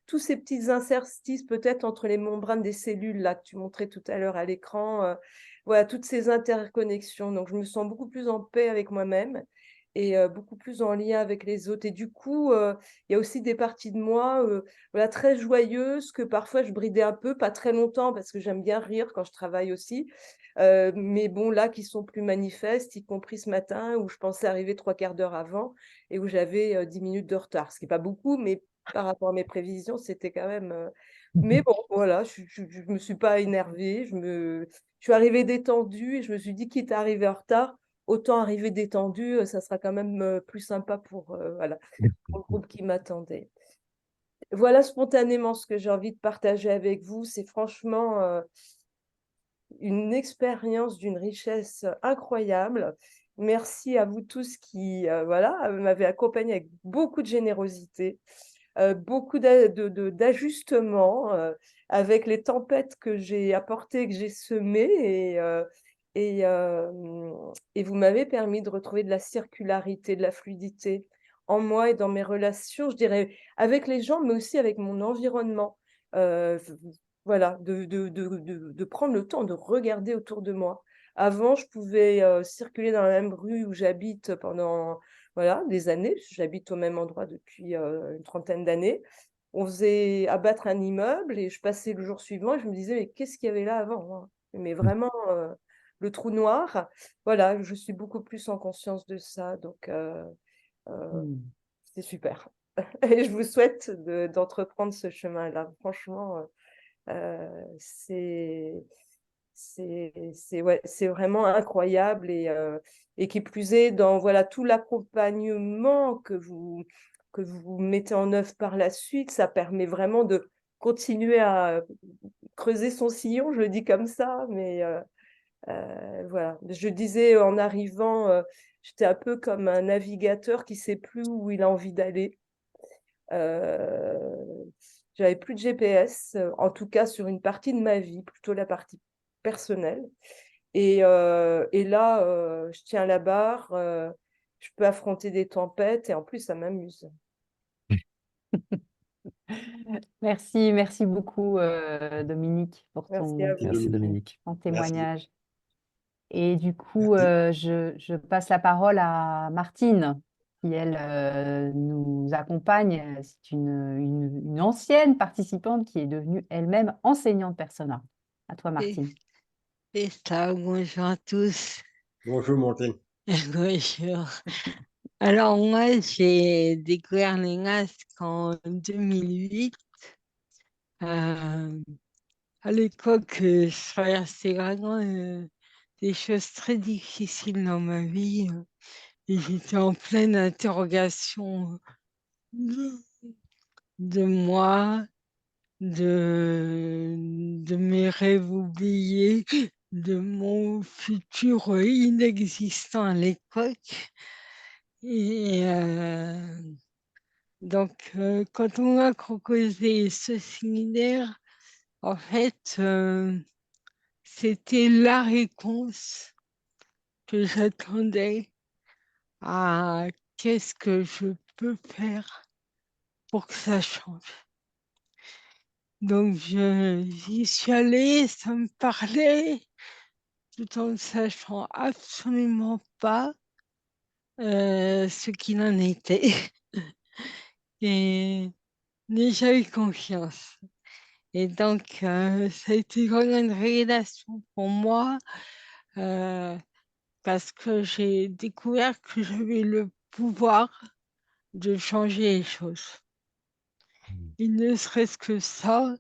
tous ces petits interstices peut-être entre les membranes des cellules là, que tu montrais tout à l'heure à l'écran. Voilà, toutes ces interconnexions. Donc, je me sens beaucoup plus en paix avec moi-même et beaucoup plus en lien avec les autres. Et du coup, il y a aussi des parties de moi voilà, très joyeuses que parfois je bridais un peu, pas très longtemps parce que j'aime bien rire quand je travaille aussi. Mais bon, là, qui sont plus manifestes, y compris ce matin où je pensais arriver 3/4 d'heure avant et où j'avais 10 minutes de retard, ce qui n'est pas beaucoup, mais par rapport à mes prévisions, c'était quand même… Mais bon, voilà, je ne me suis pas énervée, je suis arrivée détendue et je me suis dit, quitte à arriver en retard, autant arriver détendue, ça sera quand même plus sympa pour, voilà, pour le groupe qui m'attendait. voilà spontanément ce que j'ai envie de partager avec vous. C'est franchement une expérience d'une richesse incroyable. Merci à vous tous qui voilà, m'avez accompagné avec beaucoup de générosité, beaucoup d'ajustements avec les tempêtes que j'ai apportées, que j'ai semées. Et, et vous m'avez permis de retrouver de la circularité, de la fluidité en moi et dans mes relations, je dirais, avec les gens, mais aussi avec mon environnement. Euh, voilà, de prendre le temps de regarder autour de moi. Avant, je pouvais circuler dans la même rue où j'habite pendant voilà, des années. J'habite au même endroit depuis une trentaine d'années. On faisait abattre un immeuble et je passais le jour suivant et je me disais, mais qu'est-ce qu'il y avait là avant, hein. Mais vraiment, le trou noir. Voilà, je suis beaucoup plus en conscience de ça. Donc, euh, Hmm. c'est super. Et je vous souhaite d'entreprendre ce chemin-là. Franchement, c'est ouais, c'est vraiment incroyable et qui plus est dans voilà tout l'accompagnement que vous mettez en œuvre par la suite, ça permet vraiment de continuer à creuser son sillon, je le dis comme ça, mais voilà. Je disais en arrivant, j'étais un peu comme un navigateur qui sait plus où il a envie d'aller. Euh, J'avais plus de GPS, en tout cas sur une partie de ma vie, plutôt la partie personnelle. Et là, je tiens la barre, je peux affronter des tempêtes et en plus, ça m'amuse. Merci, merci beaucoup, Dominique, pour Merci à Et vous. Merci, Dominique, Dominique. ton merci. témoignage. Et du coup, Merci. je passe la parole à Martine, qui, elle, nous accompagne. C'est une ancienne participante qui est devenue elle-même enseignante persona. À toi, Et, Martine. et ça, bonjour à tous. Bonjour, Martin. Bonjour. Alors moi, j'ai découvert les masques en 2008. Euh, à l'époque, je traversais vraiment des choses très difficiles dans ma vie. Et j'étais en pleine interrogation de, de moi, de mes rêves oubliés, de mon futur inexistant à l'époque. Et donc, quand on m'a proposé ce séminaire, en fait, c'était la réponse que j'attendais à qu'est-ce que je peux faire pour que ça change. Donc, j'y suis allée, ça me parlait, tout en ne sachant absolument pas ce qu'il en était. Et mais j'avais confiance. Et donc, ça a été vraiment une révélation pour moi euh, parce que j'ai découvert que j'avais le pouvoir de changer les choses. Et ne serait-ce que ça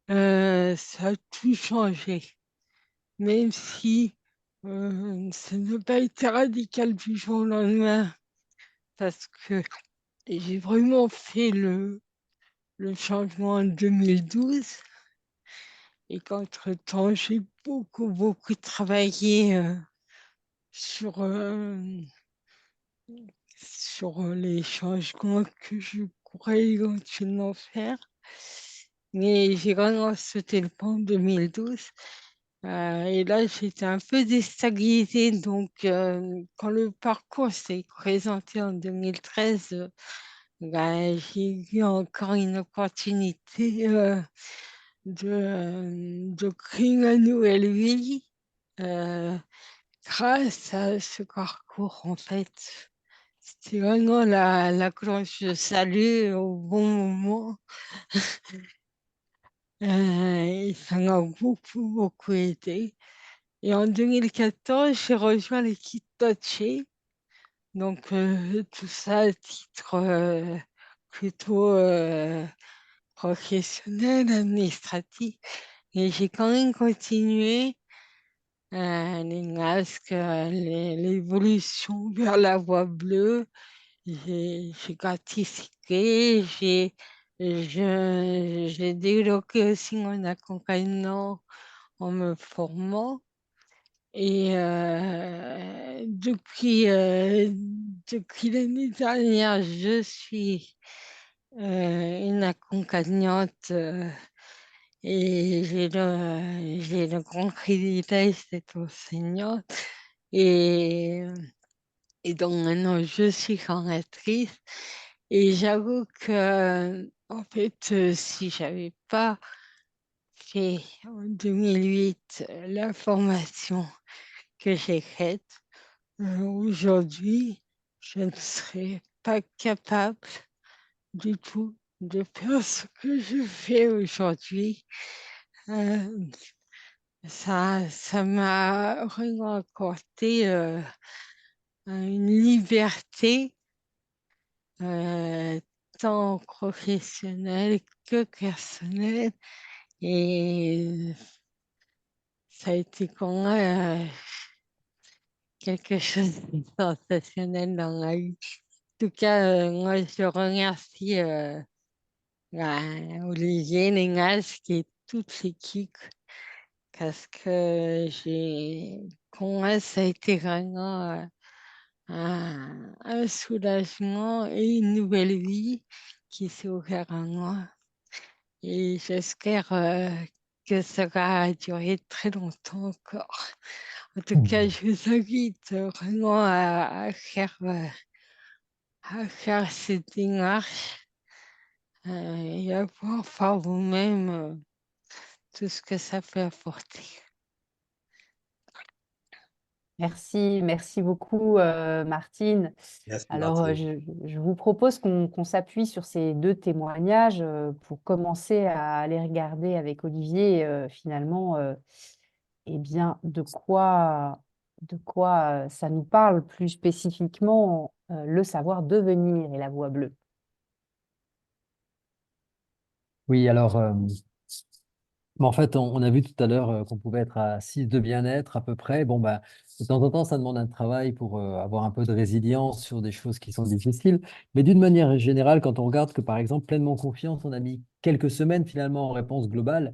a tout changé. Même si ça n'a pas été radical du jour au lendemain, parce que j'ai vraiment fait le changement en 2012 et qu'entre-temps, j'ai beaucoup travaillé sur, sur les changements que je pourrais éventuellement faire. Mais j'ai vraiment sauté le pont en 2012. Et là, j'étais un peu déstabilisée. Donc, quand le parcours s'est présenté en 2013, j'ai eu encore une opportunité de créer une nouvelle vie grâce à ce parcours, en fait. C'était vraiment la cloche de salut au bon moment. Et ça m'a beaucoup aidé. Et en 2014, j'ai rejoint l'équipe Touché. Donc, tout ça à titre plutôt professionnel, administratif. Et j'ai quand même continué les masques, l'évolution vers la voie bleue. J'ai participé, j'ai j'ai développé aussi mon accompagnement en me formant. Et depuis l'année dernière, je suis une accompagnante et j'ai le grand privilège d'être enseignante. Et, et donc maintenant, je suis formatrice. Et j'avoue que, en fait, si j'avais pas fait en 2008 la formation que j'ai faite, aujourd'hui, je ne serais pas capable du tout de faire ce que je fais aujourd'hui. Euh, ça m'a vraiment accordé une liberté euh, tant professionnelle que personnelle. Et ça a été quand même quelque chose de sensationnel dans la vie. En tout cas, moi, je remercie Olivier Nénas qui est toute l'équipe parce que pour moi, ça a été vraiment un soulagement et une nouvelle vie qui s'est ouverte à moi. Et j'espère que ça va durer très longtemps encore. En tout cas, je vous invite vraiment à faire cette démarche et à voir par vous-même tout ce que ça peut apporter. Merci beaucoup, Martine. Merci, Alors, Martine. je vous propose qu'on s'appuie sur ces deux témoignages pour commencer à les regarder avec Olivier, finalement, eh bien, de quoi ça nous parle plus spécifiquement, le savoir devenir et la voix bleue. Oui, alors, mais en fait, on a vu tout à l'heure qu'on pouvait être à 6 de bien-être à peu près. Bon, bah, de temps en temps, ça demande un travail pour avoir un peu de résilience sur des choses qui sont difficiles. Mais d'une manière générale, quand on regarde que, par exemple, pleinement confiance, on a mis quelques semaines finalement en réponse globale,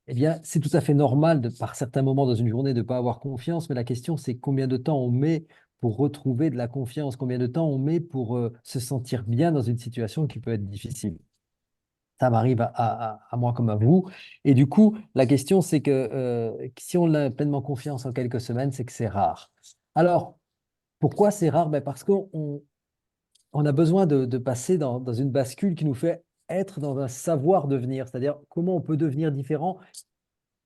eh bien, c'est tout à fait normal, par certains moments dans une journée, de ne pas avoir confiance. Mais la question, c'est combien de temps on met pour retrouver de la confiance, combien de temps on met pour se sentir bien dans une situation qui peut être difficile. Ça m'arrive à moi comme à vous. Et du coup, la question, c'est que si on a pleinement confiance en quelques semaines, c'est que c'est rare. Alors, pourquoi c'est rare? Ben parce qu'on a besoin de passer dans une bascule qui nous fait être dans un savoir devenir, c'est-à-dire comment on peut devenir différent,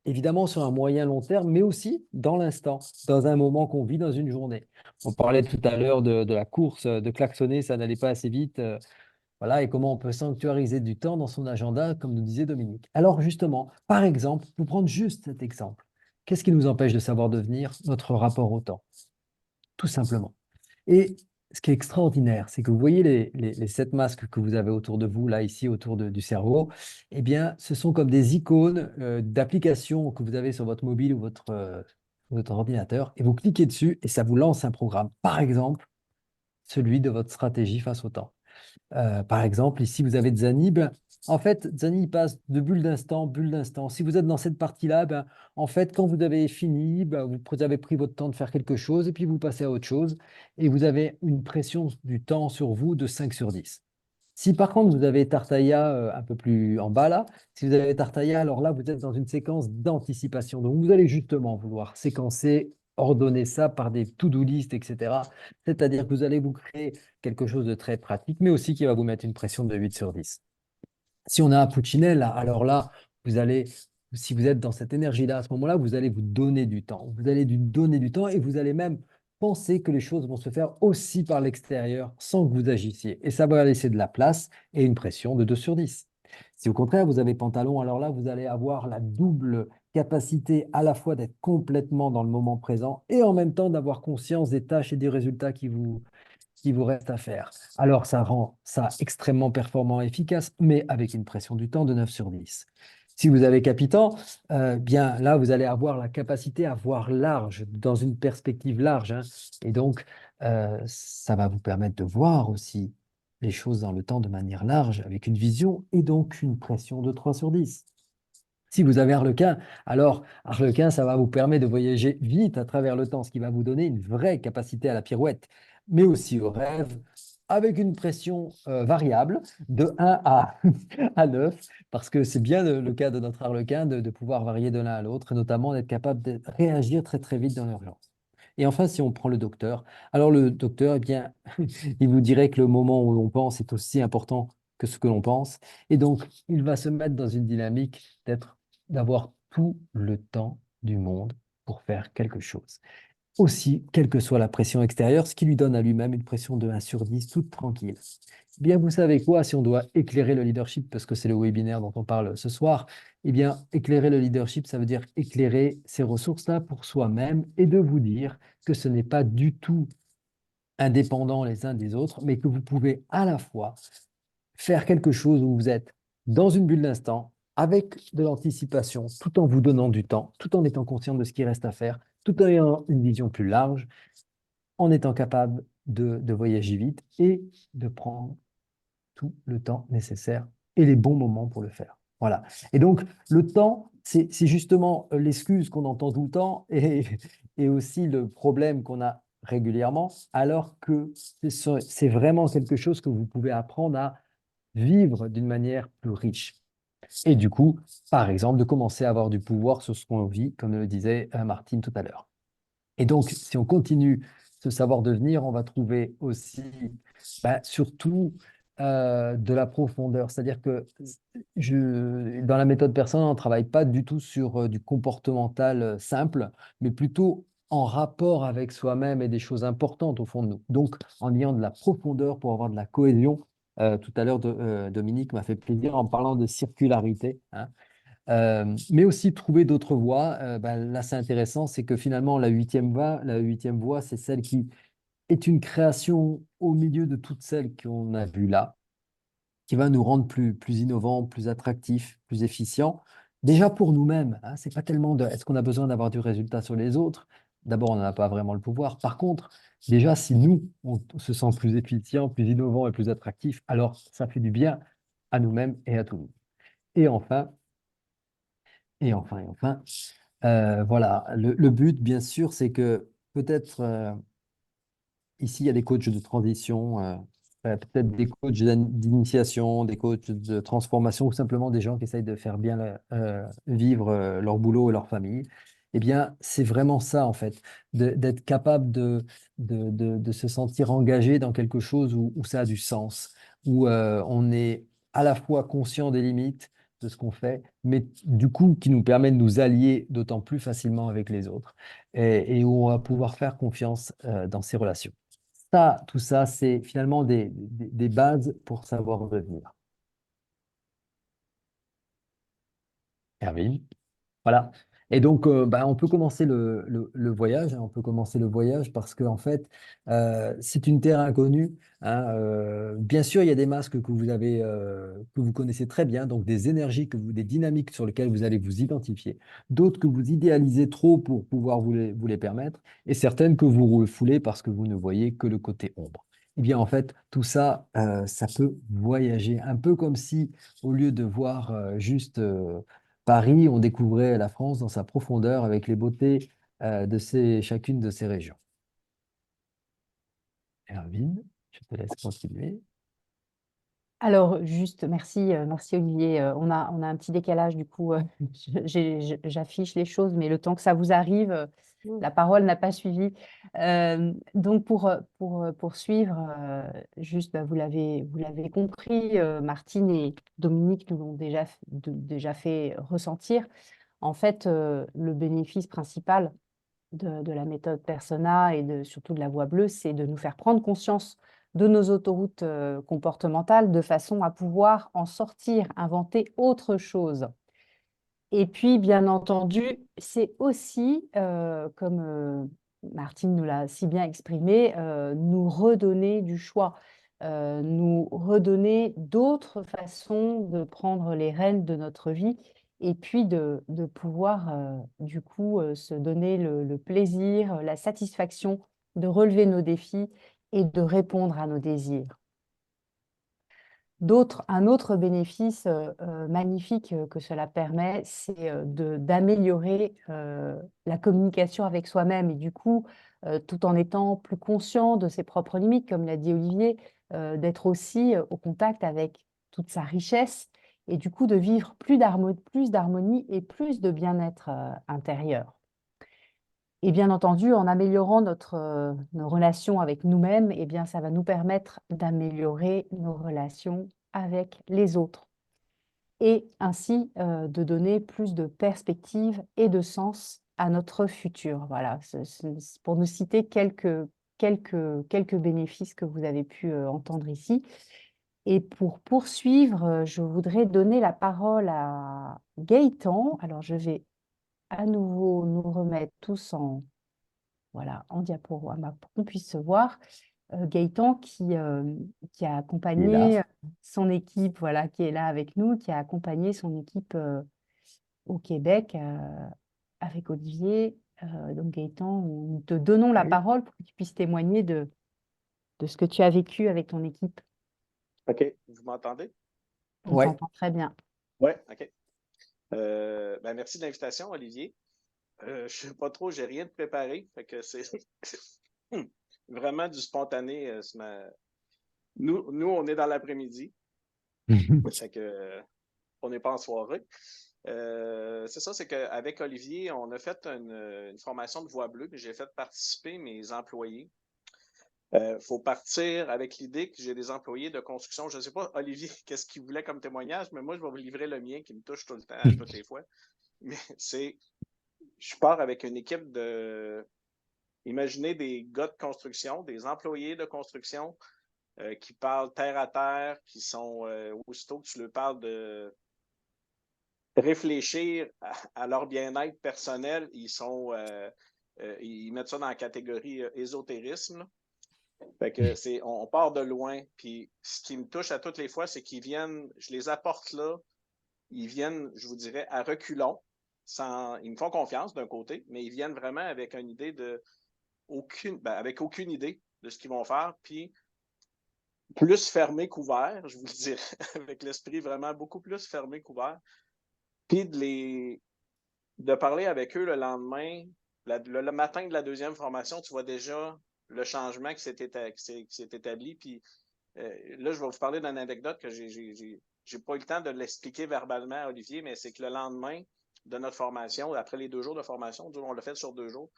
évidemment sur un moyen long terme, mais aussi dans l'instant, dans un moment qu'on vit dans une journée. On parlait tout à l'heure de la course, de klaxonner, ça n'allait pas assez vite. Voilà, et comment on peut sanctuariser du temps dans son agenda, comme nous disait Dominique. Alors justement, par exemple, pour prendre juste cet exemple, qu'est-ce qui nous empêche de savoir devenir notre rapport au temps? Tout simplement. Et ce qui est extraordinaire, c'est que vous voyez les 7 masques que vous avez autour de vous, là, ici, autour du cerveau, eh bien, ce sont comme des icônes d'applications que vous avez sur votre mobile ou votre ordinateur, et vous cliquez dessus et ça vous lance un programme. Par exemple, celui de votre stratégie face au temps. Par exemple, ici, vous avez Zani. Ben, en fait, Zani il passe de bulle d'instant, bulle d'instant. Si vous êtes dans cette partie-là, ben, en fait, quand vous avez fini, ben, vous avez pris votre temps de faire quelque chose et puis vous passez à autre chose. Et vous avez une pression du temps sur vous de 5 sur 10. Si par contre vous avez Tartaya un peu plus en bas là, si vous avez Tartaya, alors là vous êtes dans une séquence d'anticipation. Donc vous allez justement vouloir séquencer, ordonner ça par des to-do list, etc. C'est-à-dire que vous allez vous créer quelque chose de très pratique, mais aussi qui va vous mettre une pression de 8 sur 10. Si on a un Puccinella, alors là, vous allez, si vous êtes dans cette énergie-là, à ce moment-là, vous allez vous donner du temps. Vous allez donner du temps et vous allez même penser que les choses vont se faire aussi par l'extérieur sans que vous agissiez. Et ça va laisser de la place et une pression de 2 sur 10. Si au contraire, vous avez Pantalon, alors là, vous allez avoir la double capacité à la fois d'être complètement dans le moment présent et en même temps d'avoir conscience des tâches et des résultats qui vous reste à faire. Alors, ça rend ça extrêmement performant et efficace, mais avec une pression du temps de 9 sur 10. Si vous avez Capitan, bien là, vous allez avoir la capacité à voir large, dans une perspective large, hein. Et donc, ça va vous permettre de voir aussi les choses dans le temps de manière large, avec une vision et donc une pression de 3 sur 10. Si vous avez Harlequin, alors Harlequin, ça va vous permettre de voyager vite à travers le temps, ce qui va vous donner une vraie capacité à la pirouette, mais aussi au rêve, avec une pression variable de 1 à 9, parce que c'est bien le cas de notre Harlequin de pouvoir varier de l'un à l'autre, et notamment d'être capable de réagir très très vite dans l'urgence. Et enfin, si on prend le docteur, alors le docteur, eh bien, il vous dirait que le moment où l'on pense est aussi important que ce que l'on pense, et donc il va se mettre dans une dynamique d'avoir tout le temps du monde pour faire quelque chose. Aussi, quelle que soit la pression extérieure, ce qui lui donne à lui-même une pression de 1 sur 10, toute tranquille. Bien, vous savez quoi, si on doit éclairer le leadership, parce que c'est le webinaire dont on parle ce soir, eh bien, éclairer le leadership, ça veut dire éclairer ces ressources-là pour soi-même et de vous dire que ce n'est pas du tout indépendant les uns des autres, mais que vous pouvez à la fois faire quelque chose où vous êtes dans une bulle d'instant, avec de l'anticipation, tout en vous donnant du temps, tout en étant conscient de ce qui reste à faire, tout en ayant une vision plus large, en étant capable de voyager vite et de prendre tout le temps nécessaire et les bons moments pour le faire. Voilà. Et donc, le temps, c'est justement l'excuse qu'on entend tout le temps et aussi le problème qu'on a régulièrement, alors que c'est vraiment quelque chose que vous pouvez apprendre à vivre d'une manière plus riche. Et du coup, par exemple, de commencer à avoir du pouvoir sur ce qu'on vit, comme le disait Martine tout à l'heure. Et donc, si on continue ce savoir devenir, on va trouver aussi, surtout, de la profondeur. C'est-à-dire que dans la méthode personnelle, on ne travaille pas du tout sur du comportemental simple, mais plutôt en rapport avec soi-même et des choses importantes au fond de nous. Donc, en ayant de la profondeur pour avoir de la cohésion. Tout à l'heure, Dominique m'a fait plaisir en parlant de circularité, hein. Mais aussi trouver d'autres voies. Là, c'est intéressant, c'est que finalement, la huitième voie, c'est celle qui est une création au milieu de toutes celles qu'on a vues là, qui va nous rendre plus innovants, plus attractifs, plus efficients. Déjà pour nous-mêmes, hein, c'est pas tellement de est-ce qu'on a besoin d'avoir du résultat sur les autres? D'abord, on n'en a pas vraiment le pouvoir. Par contre, déjà, si nous, on se sent plus efficient, plus innovant et plus attractif, alors ça fait du bien à nous-mêmes et à tout le monde. Et enfin, et enfin, voilà, le but, bien sûr, c'est que peut-être ici, il y a des coachs de transition, peut-être des coachs d'initiation, des coachs de transformation, ou simplement des gens qui essayent de faire bien vivre leur boulot et leur famille. Eh bien, c'est vraiment ça, en fait, d'être capable de se sentir engagé dans quelque chose où ça a du sens, où on est à la fois conscient des limites de ce qu'on fait, mais du coup, qui nous permet de nous allier d'autant plus facilement avec les autres et où on va pouvoir faire confiance dans ces relations. Ça, tout ça, c'est finalement des bases pour savoir revenir. Hermine. Voilà. Et donc, on peut commencer le voyage, hein. On peut commencer le voyage parce que, en fait, c'est une terre inconnue, hein. Bien sûr, il y a des masques que vous avez, que vous connaissez très bien, donc des énergies, des dynamiques sur lesquelles vous allez vous identifier, d'autres que vous idéalisez trop pour pouvoir vous les permettre, et certaines que vous refoulez parce que vous ne voyez que le côté ombre. Eh bien, en fait, tout ça, ça peut voyager, un peu comme si, au lieu de voir juste Paris, on découvrait la France dans sa profondeur avec les beautés chacune de ces régions. Erwin, je te laisse continuer. Alors, juste, merci Olivier. On a un petit décalage, du coup, j'affiche les choses, mais le temps que ça vous arrive, la parole n'a pas suivi. Donc, pour poursuivre, juste, vous l'avez compris, Martine et Dominique nous l'ont déjà fait ressentir. En fait, le bénéfice principal de la méthode Persona et surtout de la voie bleue, c'est de nous faire prendre conscience de nos autoroutes comportementales de façon à pouvoir en sortir, inventer autre chose. Et puis, bien entendu, c'est aussi, comme Martine nous l'a si bien exprimé, nous redonner du choix, nous redonner d'autres façons de prendre les rênes de notre vie et puis de pouvoir, du coup, se donner le plaisir, la satisfaction de relever nos défis et de répondre à nos désirs. Un autre bénéfice magnifique que cela permet, c'est d'améliorer la communication avec soi-même et du coup, tout en étant plus conscient de ses propres limites, comme l'a dit Olivier, d'être aussi au contact avec toute sa richesse et du coup de vivre plus d'harmonie et plus de bien-être intérieur. Et bien entendu, en améliorant nos relations avec nous-mêmes, eh bien, ça va nous permettre d'améliorer nos relations avec les autres et ainsi de donner plus de perspective et de sens à notre futur. Voilà, c'est pour nous citer quelques bénéfices que vous avez pu entendre ici. Et pour poursuivre, je voudrais donner la parole à Gaëtan. Alors, je vais à nouveau nous remettre tous en diaporama pour qu'on puisse se voir. Gaëtan qui a Il est accompagné là. son équipe, voilà, qui est là avec nous, qui a accompagné son équipe au Québec avec Olivier. Donc Gaëtan, nous te donnons la Oui. parole pour que tu puisses témoigner de ce que tu as vécu avec ton équipe. OK. Vous m'entendez? On Ouais. t'entend très bien. Oui. OK. Merci de l'invitation, Olivier. Je ne sais pas trop, j'ai rien de préparé. Fait que c'est vraiment du spontané. Nous, on est dans l'après-midi. Fait que on n'est pas en soirée. C'est ça, c'est qu'avec Olivier, on a fait une formation de voix bleue, puis j'ai fait participer mes employés. Faut partir avec l'idée que j'ai des employés de construction. Je ne sais pas, Olivier, qu'est-ce qu'il voulait comme témoignage, mais moi, je vais vous livrer le mien qui me touche tout le temps, toutes les fois. Mais je pars avec une équipe imaginez des gars de construction, des employés de construction qui parlent terre à terre, qui sont, aussitôt que tu leur parles de réfléchir à leur bien-être personnel, ils mettent ça dans la catégorie ésotérisme, là. Fait que on part de loin. Puis ce qui me touche à toutes les fois, c'est qu'ils viennent, je les apporte là, ils viennent, je vous dirais, à reculons. Ils me font confiance d'un côté, mais ils viennent vraiment avec une idée avec aucune idée de ce qu'ils vont faire. Puis plus fermé qu'ouvert, je vous le dirais, avec l'esprit vraiment beaucoup plus fermé qu'ouvert. Puis de parler avec eux le lendemain, le matin de la deuxième formation, tu vois déjà le changement qui s'est établi. Puis là, je vais vous parler d'une anecdote que j'ai pas eu le temps de l'expliquer verbalement à Olivier, mais c'est que le lendemain de notre formation, après les 2 jours de formation, on l'a fait sur 2 jours.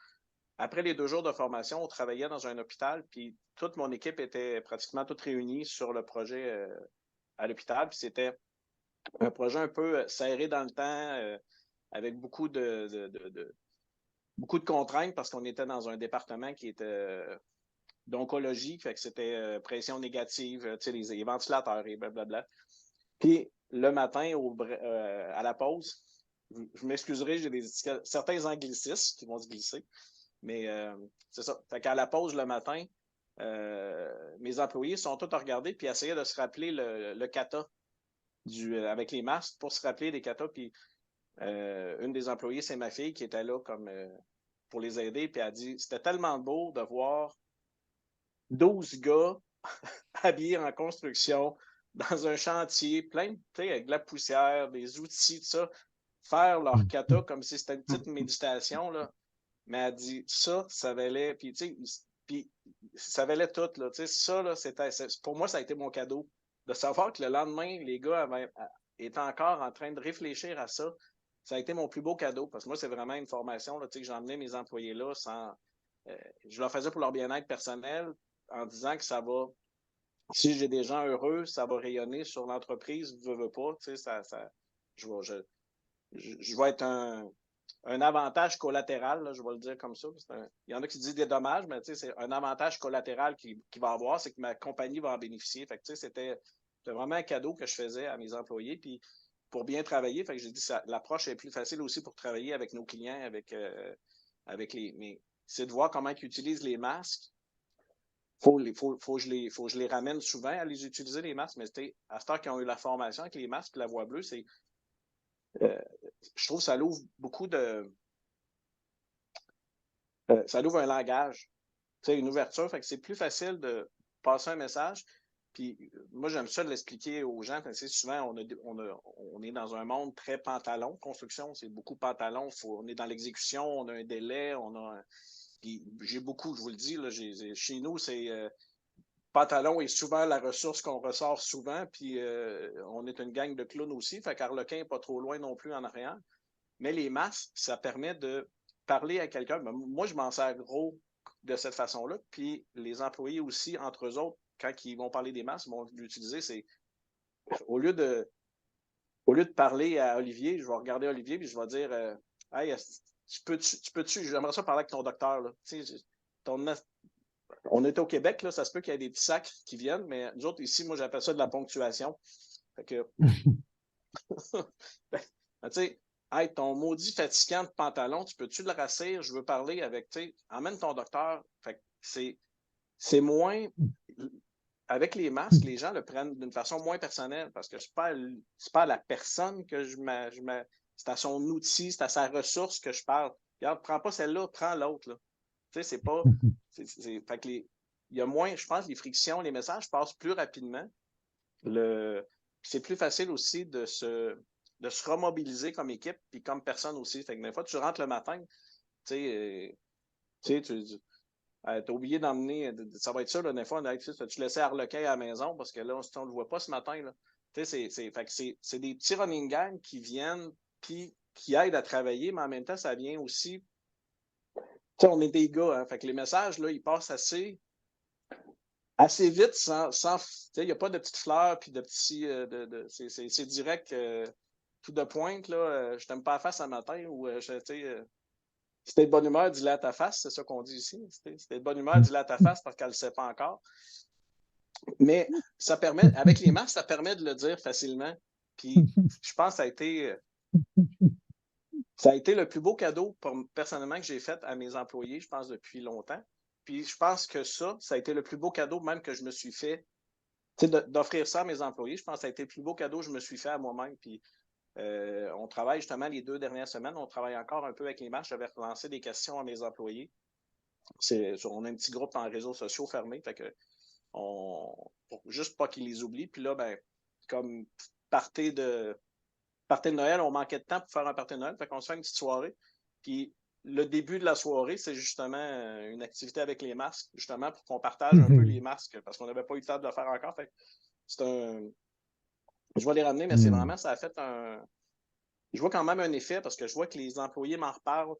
Après les 2 jours de formation, on travaillait dans un hôpital, puis toute mon équipe était pratiquement toute réunie sur le projet à l'hôpital. Puis c'était un projet un peu serré dans le temps, avec beaucoup de contraintes parce qu'on était dans un département qui était d'oncologie, fait que c'était pression négative, les ventilateurs et blablabla. Puis le matin, à la pause, je m'excuserai, j'ai certains anglicismes qui vont se glisser, mais c'est ça. Fait qu'à la pause le matin, mes employés sont tous à regarder puis essayaient de se rappeler le kata avec les masques pour se rappeler des katas. Puis une des employées, c'est ma fille qui était là comme pour les aider, puis elle a dit c'était tellement beau de voir 12 gars habillés en construction dans un chantier plein, avec de la poussière, des outils, tout ça, faire leur kata comme si c'était une petite méditation, là. Mais elle dit ça valait, puis ça valait tout, là. Ça, là, pour moi, ça a été mon cadeau. De savoir que le lendemain, les gars étaient encore en train de réfléchir à ça. Ça a été mon plus beau cadeau, parce que moi, c'est vraiment une formation là, que j'ai emmené mes employés là je leur faisais pour leur bien-être personnel en disant que ça va, si j'ai des gens heureux, ça va rayonner sur l'entreprise, veux pas, je vais être un avantage collatéral, là, je vais le dire comme ça. Il y en a qui disent des dommages, mais c'est un avantage collatéral qu'il va avoir, c'est que ma compagnie va en bénéficier. Fait que c'était vraiment un cadeau que je faisais à mes employés. Puis pour bien travailler, fait que j'ai dit l'approche est plus facile aussi pour travailler avec nos clients, mais c'est de voir comment ils utilisent les masques. Faut que je les ramène souvent à les utiliser, les masques, mais à cette heure qu'ils ont eu la formation avec les masques, la voix bleue, je trouve que ça l'ouvre beaucoup ça l'ouvre un langage, une ouverture, fait que c'est plus facile de passer un message. Puis moi, j'aime ça de l'expliquer aux gens. Parce que souvent, on est dans un monde très pantalon. Construction, c'est beaucoup pantalon. On est dans l'exécution, on a un délai, puis j'ai beaucoup, je vous le dis, là, chez nous, c'est pantalon est souvent la ressource qu'on ressort souvent. Puis on est une gang de clowns aussi. Fait qu'Arlequin n'est pas trop loin non plus en arrière. Mais les masques, ça permet de parler à quelqu'un. Moi, je m'en sers gros de cette façon-là. Puis les employés aussi, entre eux autres, quand ils vont parler des masques, vont l'utiliser. C'est au lieu de parler à Olivier, je vais regarder Olivier puis je vais dire hey, tu peux-tu, j'aimerais ça parler avec ton docteur. Là. On était au Québec, là, ça se peut qu'il y ait des petits sacs qui viennent, mais nous autres, ici, moi, j'appelle ça de la ponctuation. Fait que, tu sais, hey, ton maudit fatigant de pantalon, tu peux-tu le rassir? Je veux parler avec, tu sais, emmène ton docteur. Fait que c'est moins. Avec les masques, les gens le prennent d'une façon moins personnelle parce que c'est pas à la personne que c'est à son outil, c'est à sa ressource que je parle. Regarde, prends pas celle-là, prends l'autre. Là. Tu sais, c'est pas. Fait que il y a moins, je pense, les frictions, les messages passent plus rapidement. C'est plus facile aussi de se remobiliser comme équipe puis comme personne aussi. Fait que des fois, tu rentres le matin, tu as oublié d'emmener, ça va être ça, là, des fois, tu laissé Arlequin à la maison parce que là, on ne le voit pas ce matin. Là. C'est des petits running gangs qui viennent puis qui aident à travailler, mais en même temps, ça vient aussi. On est des gars, hein, fait que les messages, là, ils passent assez vite sans il n'y a pas de petites fleurs puis de petits c'est direct tout de pointe là, je t'aime pas à face un matin ou si t'es de bonne humeur, dis-le à ta face, c'est ça qu'on dit ici. Si t'es de bonne humeur, dis-le à ta face parce qu'elle ne le sait pas encore. Mais ça permet, avec les masques, ça permet de le dire facilement. Puis je pense que ça a été le plus beau cadeau personnellement que j'ai fait à mes employés, je pense, depuis longtemps. Puis je pense que ça a été le plus beau cadeau même que je me suis fait. D'offrir ça à mes employés, je pense que ça a été le plus beau cadeau que je me suis fait à moi-même. Puis on travaille justement les 2 dernières semaines, on travaille encore un peu avec les masques. J'avais relancé des questions à mes employés. On a un petit groupe en réseaux sociaux fermé, fait que pour juste pas qu'ils les oublient. Puis là, ben, comme party de Noël, on manquait de temps pour faire un party de Noël, fait qu'on se fait une petite soirée. Puis le début de la soirée, c'est justement une activité avec les masques, justement pour qu'on partage un peu les masques, parce qu'on n'avait pas eu le temps de le faire encore. Fait que je vais les ramener, mais c'est vraiment, ça a fait je vois quand même un effet parce que je vois que les employés m'en reparlent.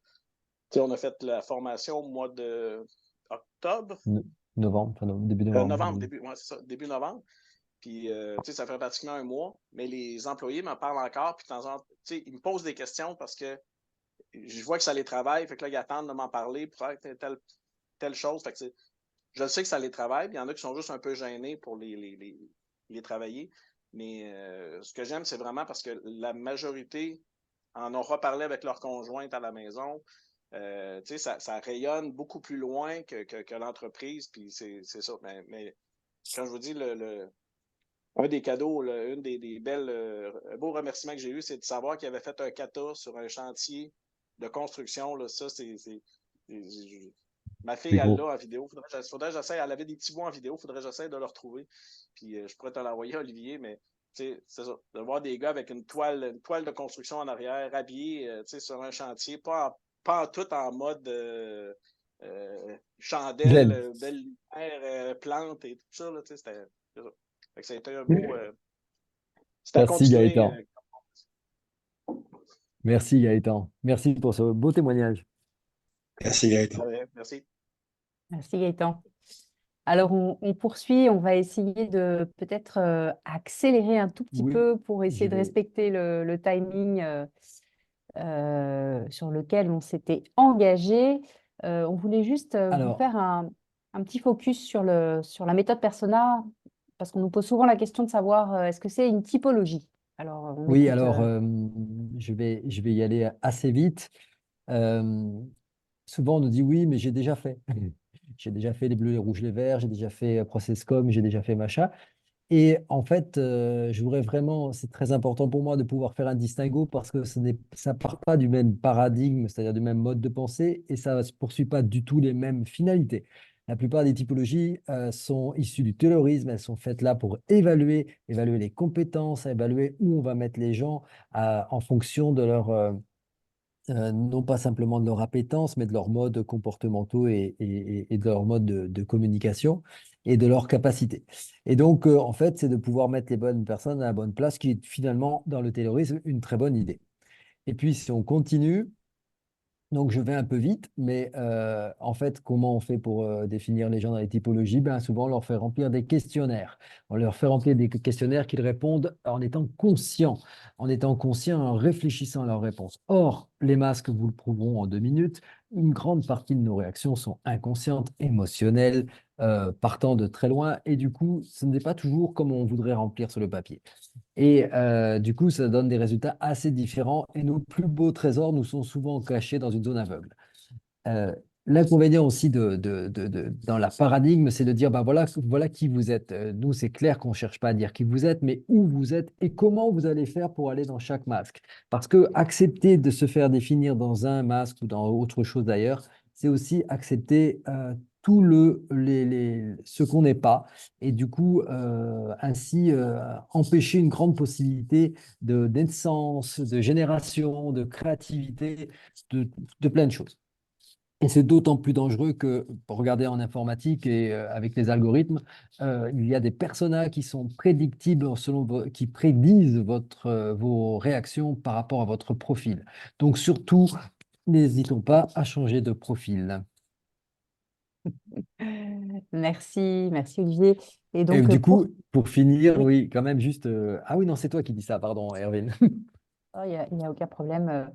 T'sais, on a fait la formation au mois d'octobre. Novembre, enfin, début novembre. Début novembre. Puis, ça fait pratiquement un mois, mais les employés m'en parlent encore. Puis, de temps en temps, ils me posent des questions parce que je vois que ça les travaille. Fait que là, ils attendent de m'en parler pour faire telle chose. Fait que, je sais que ça les travaille. Puis, il y en a qui sont juste un peu gênés pour les travailler. Mais ce que j'aime, c'est vraiment parce que la majorité en ont reparlé avec leur conjointe à la maison. Ça rayonne beaucoup plus loin que l'entreprise. Puis c'est ça. Mais quand je vous dis, un des cadeaux, une des belles, beaux remerciements que j'ai eu, c'est de savoir qu'il avait fait un kata sur un chantier de construction. Là, ça, ma fille, elle l'a en vidéo. Faudrait que j'essaie. Elle avait des petits bouts en vidéo. Faudrait que j'essaie de le retrouver. Puis je pourrais te l'envoyer, Olivier, mais c'est ça. De voir des gars avec une toile de construction en arrière, habillés sur un chantier, pas en tout en mode chandelle, belle lumière, plante et tout ça. Là, c'était ça. Fait que ça a été un beau. C'était à Merci continuer. Gaëtan. Merci Gaëtan. Merci pour ce beau témoignage. Merci Gaëtan. Merci. Merci Gaëtan. Alors, on poursuit, on va essayer de peut-être accélérer un tout petit Oui, peu pour essayer je de vais- respecter le timing sur lequel on s'était engagé. On voulait juste vous Alors, faire un petit focus sur la méthode Persona, parce qu'on nous pose souvent la question de savoir est-ce que c'est une typologie? Alors, on oui, écoute, alors je vais y aller assez vite. Souvent, on nous dit oui, mais j'ai déjà fait. J'ai déjà fait les bleus, les rouges, les verts, j'ai déjà fait Processcom, j'ai déjà fait machin. Et en fait, je voudrais vraiment, c'est très important pour moi de pouvoir faire un distinguo parce que ça part pas du même paradigme, c'est-à-dire du même mode de pensée, et ça ne poursuit pas du tout les mêmes finalités. La plupart des typologies sont issues du taylorisme. Elles sont faites là pour évaluer les compétences, évaluer où on va mettre les gens en fonction de non pas simplement de leur appétence, mais de leurs modes comportementaux et de leur mode de communication et de leurs capacités. Et donc, en fait, c'est de pouvoir mettre les bonnes personnes à la bonne place qui est finalement, dans le taylorisme, une très bonne idée. Et puis, si on continue, donc je vais un peu vite, mais en fait, comment on fait pour définir les gens dans les typologies? Ben, souvent, on leur fait remplir des questionnaires. On leur fait remplir des questionnaires qu'ils répondent en étant conscients, en réfléchissant à leurs réponses. Or, les masques vous le prouveront en 2 minutes, une grande partie de nos réactions sont inconscientes, émotionnelles, partant de très loin, et du coup, ce n'est pas toujours comme on voudrait remplir sur le papier. Et du coup, ça donne des résultats assez différents et nos plus beaux trésors nous sont souvent cachés dans une zone aveugle. Euh, L'inconvénient aussi dans la paradigme, c'est de dire, bah voilà qui vous êtes. Nous, c'est clair qu'on ne cherche pas à dire qui vous êtes, mais où vous êtes et comment vous allez faire pour aller dans chaque masque. Parce que accepter de se faire définir dans un masque ou dans autre chose d'ailleurs, c'est aussi accepter tout ce qu'on n'est pas et du coup, ainsi empêcher une grande possibilité de naissance, de génération, de créativité, de plein de choses. Et c'est d'autant plus dangereux que, pour regarder en informatique et avec les algorithmes, il y a des personas qui sont prédictibles qui prédisent vos réactions par rapport à votre profil. Donc surtout, n'hésitons pas à changer de profil. Merci Olivier. Et Et donc, du coup, pour finir, oui, oui, quand même juste... Ah oui, non, c'est toi qui dis ça, pardon, Erwin. il y a aucun problème.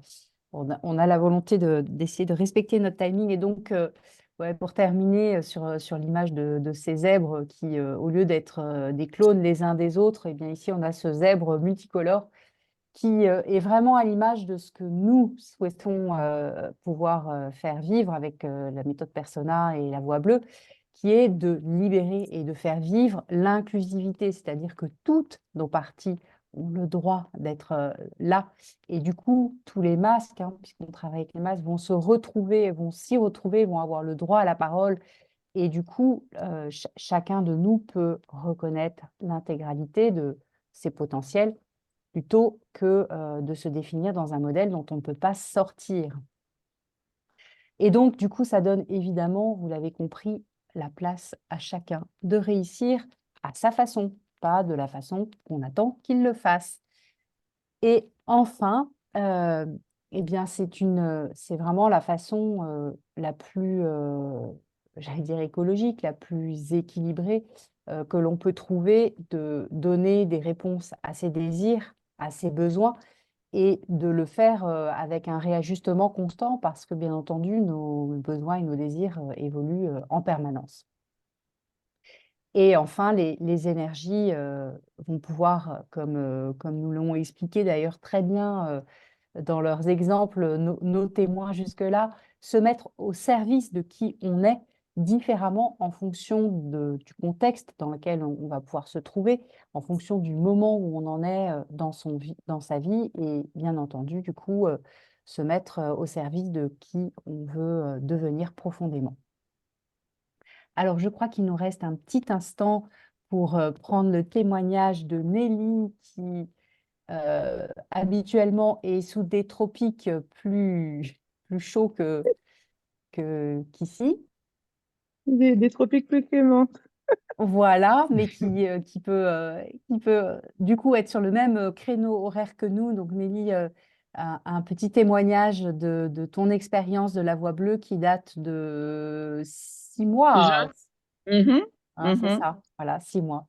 On a la volonté d'essayer de respecter notre timing. Et donc, ouais, pour terminer sur l'image de ces zèbres qui, au lieu d'être des clones les uns des autres, eh bien, ici, on a ce zèbre multicolore qui est vraiment à l'image de ce que nous souhaitons pouvoir faire vivre avec la méthode Persona et la voix bleue, qui est de libérer et de faire vivre l'inclusivité, c'est-à-dire que toutes nos parties ont le droit d'être là. Et du coup, tous les masques, hein, puisqu'on travaille avec les masques, vont s'y retrouver, vont avoir le droit à la parole. Et du coup, chacun de nous peut reconnaître l'intégralité de ses potentiels plutôt que de se définir dans un modèle dont on ne peut pas sortir. Et donc, du coup, ça donne évidemment, vous l'avez compris, la place à chacun de réussir à sa façon, pas de la façon qu'on attend qu'il le fasse. Et enfin, eh bien, c'est vraiment la façon la plus, j'allais dire écologique, la plus équilibrée que l'on peut trouver de donner des réponses à ses désirs, à ses besoins, et de le faire avec un réajustement constant parce que, bien entendu, nos besoins et nos désirs évoluent en permanence. Et enfin, les énergies vont pouvoir, comme nous l'ont expliqué d'ailleurs très bien dans leurs exemples, nos témoins jusque-là, se mettre au service de qui on est différemment en fonction du contexte dans lequel on va pouvoir se trouver, en fonction du moment où on en est dans sa vie et bien entendu, du coup, se mettre au service de qui on veut devenir profondément. Alors, je crois qu'il nous reste un petit instant pour prendre le témoignage de Nelly qui habituellement est sous des tropiques plus chauds qu'ici. Des tropiques plus clémentes. Voilà, mais qui peut du coup être sur le même créneau horaire que nous. Donc Nelly, un petit témoignage de ton expérience de la voix bleue qui date de 6 mois. Jeune. Mhm, Hein, c'est mhm. ça, voilà, 6 mois.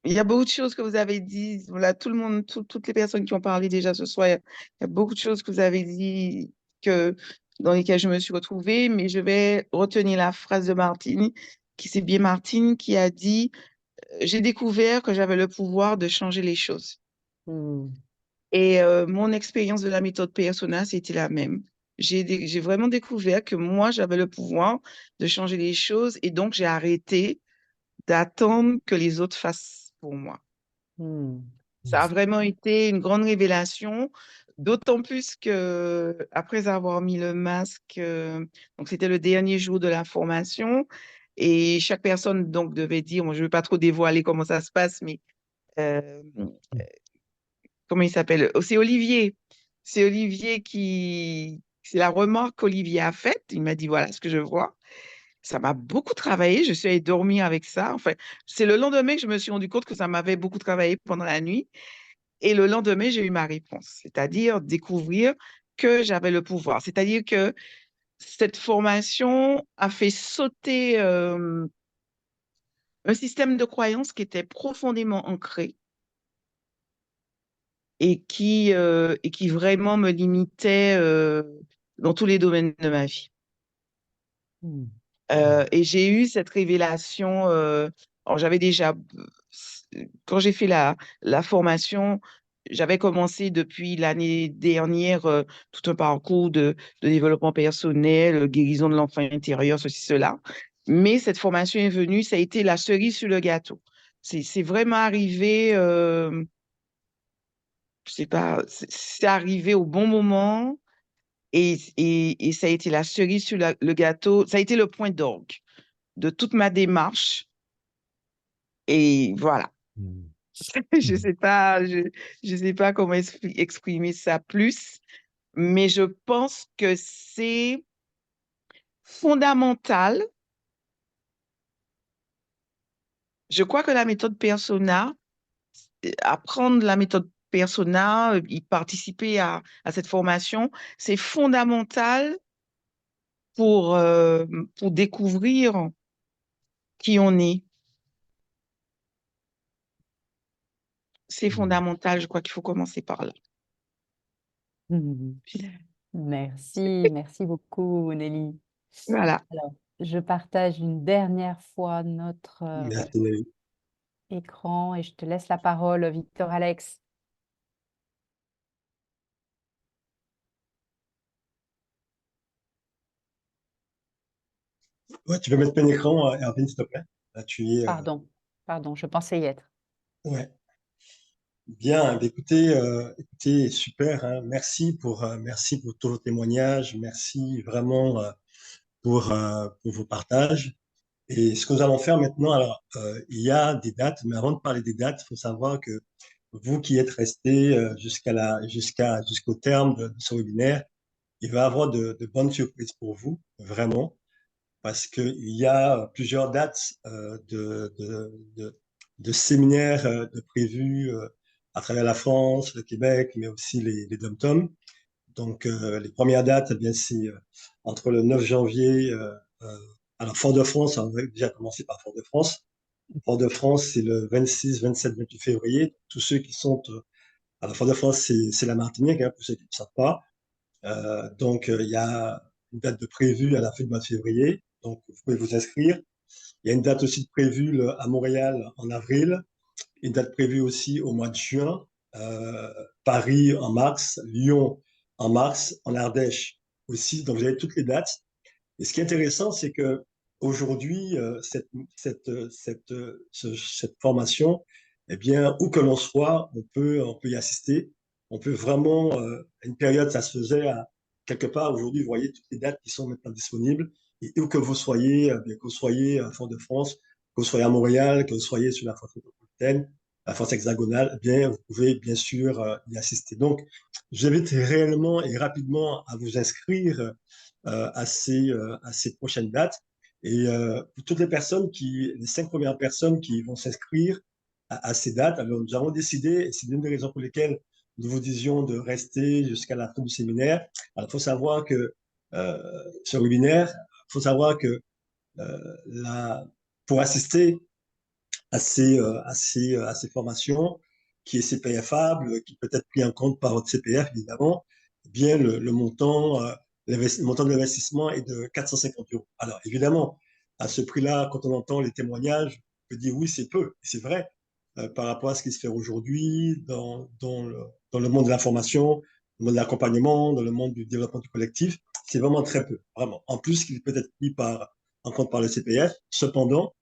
Il y a beaucoup de choses que vous avez dit. Voilà, tout le monde, toutes les personnes qui ont parlé déjà ce soir, il y a beaucoup de choses que vous avez dit dans lesquelles je me suis retrouvée, mais je vais retenir la phrase de Martine, c'est bien Martine qui a dit, j'ai découvert que j'avais le pouvoir de changer les choses. Hmm. Et mon expérience de la méthode Persona, c'était la même. J'ai vraiment découvert que moi, j'avais le pouvoir de changer les choses et donc j'ai arrêté d'attendre que les autres fassent pour moi. Hmm. Ça a vraiment été une grande révélation D'autant plus que après avoir mis le masque, donc c'était le dernier jour de la formation, et chaque personne donc devait dire, moi je ne veux pas trop dévoiler comment ça se passe, mais euh, comment il s'appelle? Oh, c'est Olivier. C'est Olivier c'est la remarque qu'Olivier a faite. Il m'a dit, voilà ce que je vois. Ça m'a beaucoup travaillé. Je suis allée dormir avec ça. Enfin, c'est le lendemain que je me suis rendu compte que ça m'avait beaucoup travaillé pendant la nuit. Et le lendemain, j'ai eu ma réponse, c'est-à-dire découvrir que j'avais le pouvoir. C'est-à-dire que cette formation a fait sauter un système de croyance qui était profondément ancré et qui vraiment me limitait dans tous les domaines de ma vie. Hmm. Et j'ai eu cette révélation. Alors j'avais déjà, quand j'ai fait la formation, j'avais commencé depuis l'année dernière tout un parcours de développement personnel, guérison de l'enfant intérieur, ceci, cela. Mais cette formation est venue, ça a été la cerise sur le gâteau. C'est vraiment arrivé, je sais pas, c'est arrivé au bon moment et ça a été la cerise sur le gâteau, ça a été le point d'orgue de toute ma démarche. Et voilà. Mm. Je sais pas comment exprimer ça plus, mais je pense que c'est fondamental. Je crois que la méthode Persona, apprendre la méthode Persona, y participer à cette formation, c'est fondamental pour, euh, pour découvrir qui on est. C'est Mm. fondamental, je crois qu'il faut commencer par là. Merci, merci beaucoup, Nelly. Voilà. Alors, je partage une dernière fois notre Merci, Nelly. écran et je te laisse la parole, Victor Alex. Ouais, tu peux mettre plein écran, Erwin, s'il te plaît. Là, tu es. Pardon, je pensais y être. Ouais. Bien, écoutez, écoutez, super, hein. Merci pour tous vos témoignages, merci vraiment pour vos partages. Et ce que nous allons faire maintenant, alors, il y a des dates, mais avant de parler des dates, il faut savoir que vous qui êtes restés jusqu'au terme de ce webinaire, il va y avoir de bonnes surprises pour vous, vraiment, parce qu'il y a plusieurs dates de séminaires de prévus à travers la France, le Québec, mais aussi les dom-toms. Donc, les premières dates, eh bien, c'est entre le 9 janvier, alors Fort-de-France, on va déjà commencer par Fort-de-France. Fort-de-France, c'est le 26, 27, 28 février. Tous ceux qui sont à la Fort-de-France, c'est la Martinique, hein, pour ceux qui ne savent pas. Donc, il y a une date de prévue à la fin du mois de février. Donc, vous pouvez vous inscrire. Il y a une date aussi de prévue à Montréal en avril. Une date prévue aussi au mois de juin. Paris en mars, Lyon en mars, en Ardèche aussi. Donc, vous avez toutes les dates. Et ce qui est intéressant, c'est que aujourd'hui, cette formation, eh bien, où que l'on soit, on peut y assister. On peut vraiment, à une période, ça se faisait à, quelque part. Aujourd'hui, vous voyez toutes les dates qui sont maintenant disponibles. Et où que vous soyez, bien, que vous soyez à Fort-de-France, que vous soyez à Montréal, que vous soyez sur la France métropolitaine, la France hexagonale, eh bien, vous pouvez bien sûr y assister. Donc, je vous invite réellement et rapidement à vous inscrire à ces prochaines dates. Et pour toutes les 5 premières personnes qui vont s'inscrire à ces dates, alors nous avons décidé, et c'est l'une des raisons pour lesquelles nous vous disions de rester jusqu'à la fin du séminaire. Alors, il faut savoir que ce webinaire, il faut savoir que pour assister à ces formations, qui est CPFable, qui peut être pris en compte par votre CPF, évidemment, eh bien, le montant de l'investissement est de 450 euros. Alors, évidemment, à ce prix-là, quand on entend les témoignages, on peut dire oui, c'est peu, et c'est vrai, par rapport à ce qui se fait aujourd'hui dans le monde de la formation, le monde de l'accompagnement, dans le monde du développement du collectif, c'est vraiment très peu, vraiment. En plus, qu'il peut être pris en compte par le CPF. Cependant,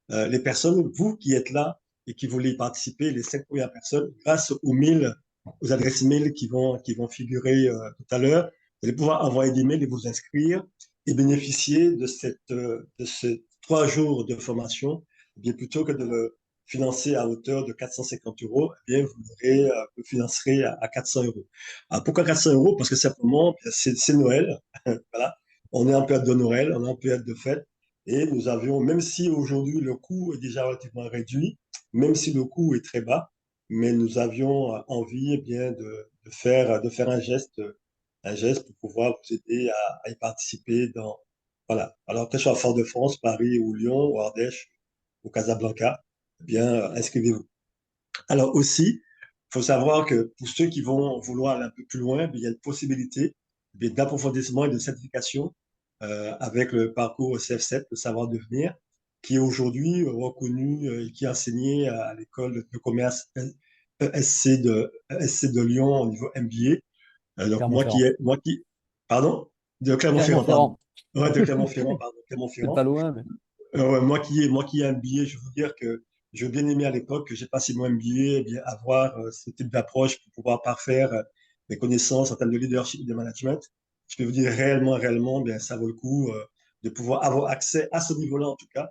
les personnes, vous qui êtes là et qui voulez y participer, les 5 premières personnes, grâce aux 1000 aux adresses email qui vont figurer tout à l'heure. Vous allez pouvoir envoyer des mails et vous inscrire et bénéficier de ces 3 jours de formation. Eh bien, plutôt que de le financer à hauteur de 450 euros, eh bien, vous financerez à 400 euros. Alors, pourquoi 400 euros? Parce que simplement, c'est Noël. Voilà. On est en période de Noël, on est en période de fête. Et nous avions, même si aujourd'hui le coût est déjà relativement réduit, même si le coût est très bas, mais nous avions envie eh bien, de faire un geste pour pouvoir vous aider à y participer voilà. Alors que ce soit à Fort-de-France, Paris ou Lyon, ou Ardèche, ou Casablanca, eh bien, inscrivez-vous. Alors aussi, il faut savoir que pour ceux qui vont vouloir aller un peu plus loin, il y a une possibilité d'approfondissement et de certification avec le parcours CF7, le savoir devenir, qui est aujourd'hui reconnu et qui est enseigné à l'école de commerce ESC de Lyon au niveau MBA. Donc Clermont-Ferrand. pardon, de Clermont-Ferrand, pardon. Clermont-Ferrand. Ouais, de Clermont-Ferrand, pardon, C'est Clermont-Ferrand. pas loin, mais Ouais, moi qui ai un billet, je veux vous dire que j'ai bien aimé à l'époque que j'ai passé mon MBA, eh bien, avoir ce type d'approche pour pouvoir parfaire mes connaissances en termes de leadership et de management. Je peux vous dire réellement, bien, ça vaut le coup de pouvoir avoir accès à ce niveau-là en tout cas.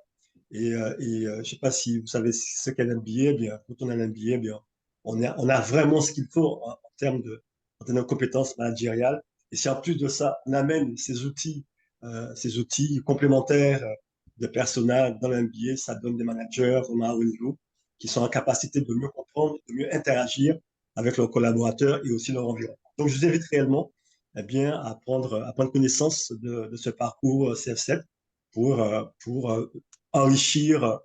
Je ne sais pas si vous savez ce qu'est un MBA, eh bien, quand on a un MBA, eh bien, on a vraiment ce qu'il faut en termes de compétences managériales. Et si en plus de ça, on amène ces outils complémentaires de personnel dans l'MBA, ça donne des managers vraiment à haut niveau qui sont en capacité de mieux comprendre, de mieux interagir avec leurs collaborateurs et aussi leur environnement. Donc, je vous invite réellement eh bien, à prendre connaissance de ce parcours CF7 pour enrichir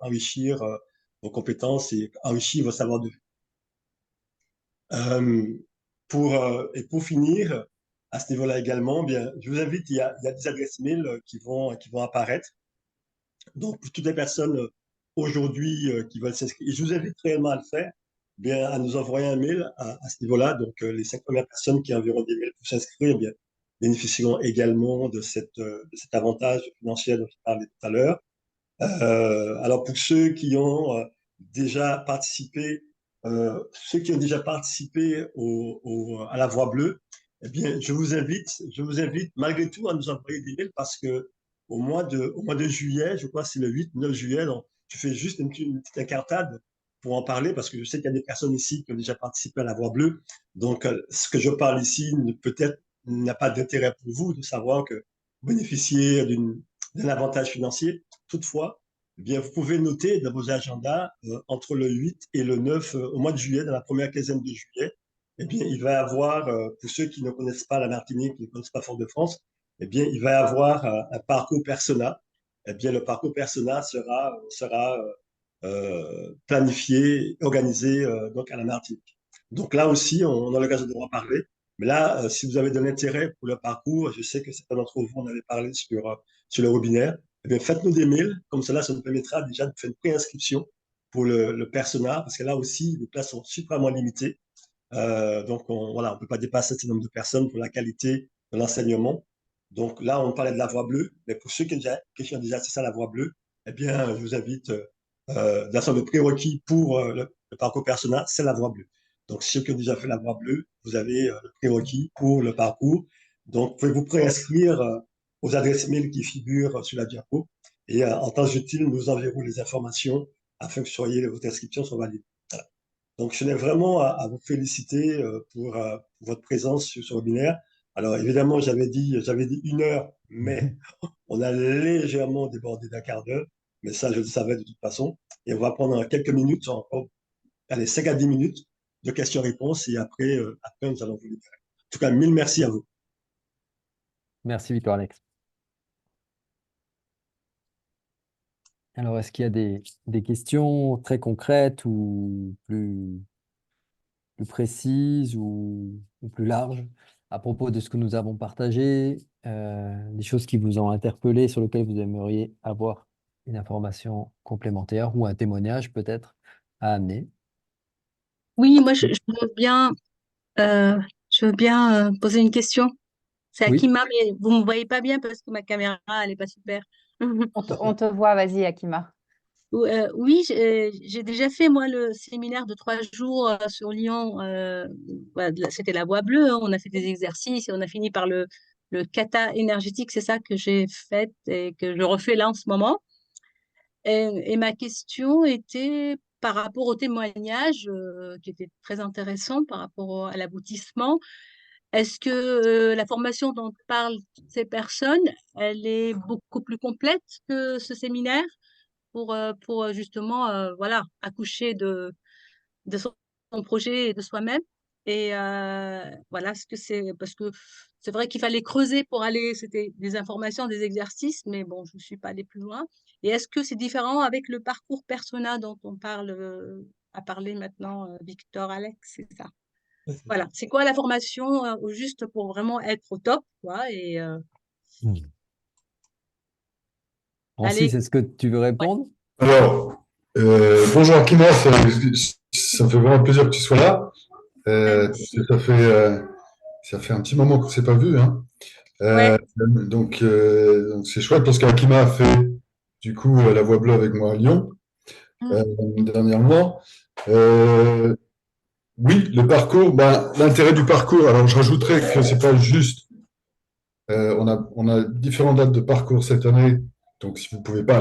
vos compétences et enrichir vos savoirs de vie. Et pour finir, à ce niveau-là également, bien, je vous invite, il y a des adresses mail qui vont apparaître. Donc, pour toutes les personnes aujourd'hui qui veulent s'inscrire, et je vous invite réellement à le faire, bien, à nous envoyer un mail à ce niveau-là. Donc, les 5 premières personnes qui enverront des mails pour s'inscrire, bien, bénéficieront également de cet avantage financier dont je parlais tout à l'heure. Alors, pour déjà participé, ceux qui ont déjà participé à la Voix bleue, eh bien, je vous invite malgré tout à nous envoyer des mails parce que au mois de juillet, je crois que c'est le 8-9 juillet, donc, je fais juste une petite incartade pour en parler parce que je sais qu'il y a des personnes ici qui ont déjà participé à la Voix bleue. Donc, ce que je parle ici peut-être n'a pas d'intérêt pour vous de savoir que vous bénéficiez d'un avantage financier. Toutefois, eh bien, vous pouvez noter dans vos agendas entre le 8 et le 9 au mois de juillet, dans la première quinzaine de juillet, eh bien, il va y avoir, pour ceux qui ne connaissent pas la Martinique, qui ne connaissent pas Fort-de-France, eh bien, il va y avoir un parcours persona. Eh bien, le parcours persona sera planifié, organisé donc à la Martinique. Donc là aussi, on a l'occasion de en parler. Mais là, si vous avez de l'intérêt pour le parcours, je sais que certains d'entre vous en avez parlé sur le webinaire, eh bien, faites-nous des mails. Comme cela, ça nous permettra déjà de faire une préinscription pour le persona, parce que là aussi, les places sont suprêmement limitées. Donc, voilà, on ne peut pas dépasser ce nombre de personnes pour la qualité de l'enseignement. Donc là, on parlait de la voie bleue, mais pour ceux qui ont déjà accès à la voie bleue, eh bien, je vous invite, dans le prérequis pour le parcours personnel, c'est la voie bleue. Donc, ceux qui ont déjà fait la voie bleue, vous avez le prérequis pour le parcours. Donc, vous pouvez vous préinscrire aux adresses mail qui figurent sur la diapo. Et en temps utile, nous enverrons les informations afin que votre inscription soit valide. Voilà. Donc, je tenais vraiment à vous féliciter pour votre présence sur ce webinaire. Alors, évidemment, j'avais dit 1 heure, mais on a légèrement débordé d'un quart d'heure. Mais ça, je le savais de toute façon. Et on va prendre quelques minutes, encore, allez, 5 à 10 minutes de questions-réponses. Et après, nous allons vous libérer. En tout cas, mille merci à vous. Merci, Victor-Alex. Alors, est-ce qu'il y a des questions très concrètes ou plus précises ou plus larges à propos de ce que nous avons partagé, des choses qui vous ont interpellé, sur lesquelles vous aimeriez avoir une information complémentaire ou un témoignage peut-être à amener? Oui, moi je veux bien poser une question. C'est Oui, Akima, mais vous me voyez pas bien parce que ma caméra, elle est pas super. On te voit, vas-y, Akima. Oui, j'ai déjà fait, moi, le séminaire de 3 jours sur Lyon. Voilà, c'était la voie bleue, hein. On a fait des exercices et on a fini par le kata énergétique. C'est ça que j'ai fait et que je refais là en ce moment. Et ma question était par rapport au témoignage qui était très intéressant par rapport à l'aboutissement. Est-ce que la formation dont parlent ces personnes, elle est beaucoup plus complète que ce séminaire pour justement voilà, accoucher de son projet et de soi-même? Et voilà, ce que c'est parce que c'est vrai qu'il fallait creuser pour aller, c'était des informations, des exercices, mais bon, je ne suis pas allée plus loin. Et est-ce que c'est différent avec le parcours persona dont on parle, à parler maintenant, Victor, Alex, c'est ça? Voilà, c'est quoi la formation au juste pour vraiment être au top, quoi, et Francis, aller, est-ce que tu veux ouais, répondre? Alors, bonjour Akima, ça me fait vraiment plaisir que tu sois là. Parce que merci. ça fait un petit moment qu'on ne s'est pas vu, hein. Ouais, Donc c'est chouette parce qu'Akima a fait du coup la Voix Bleue avec moi à Lyon mm, euh, dernièrement. Euh, oui, le parcours, ben, l'intérêt du parcours, alors je rajouterais que c'est pas juste, on a différentes dates de parcours cette année, donc si vous ne pouvez pas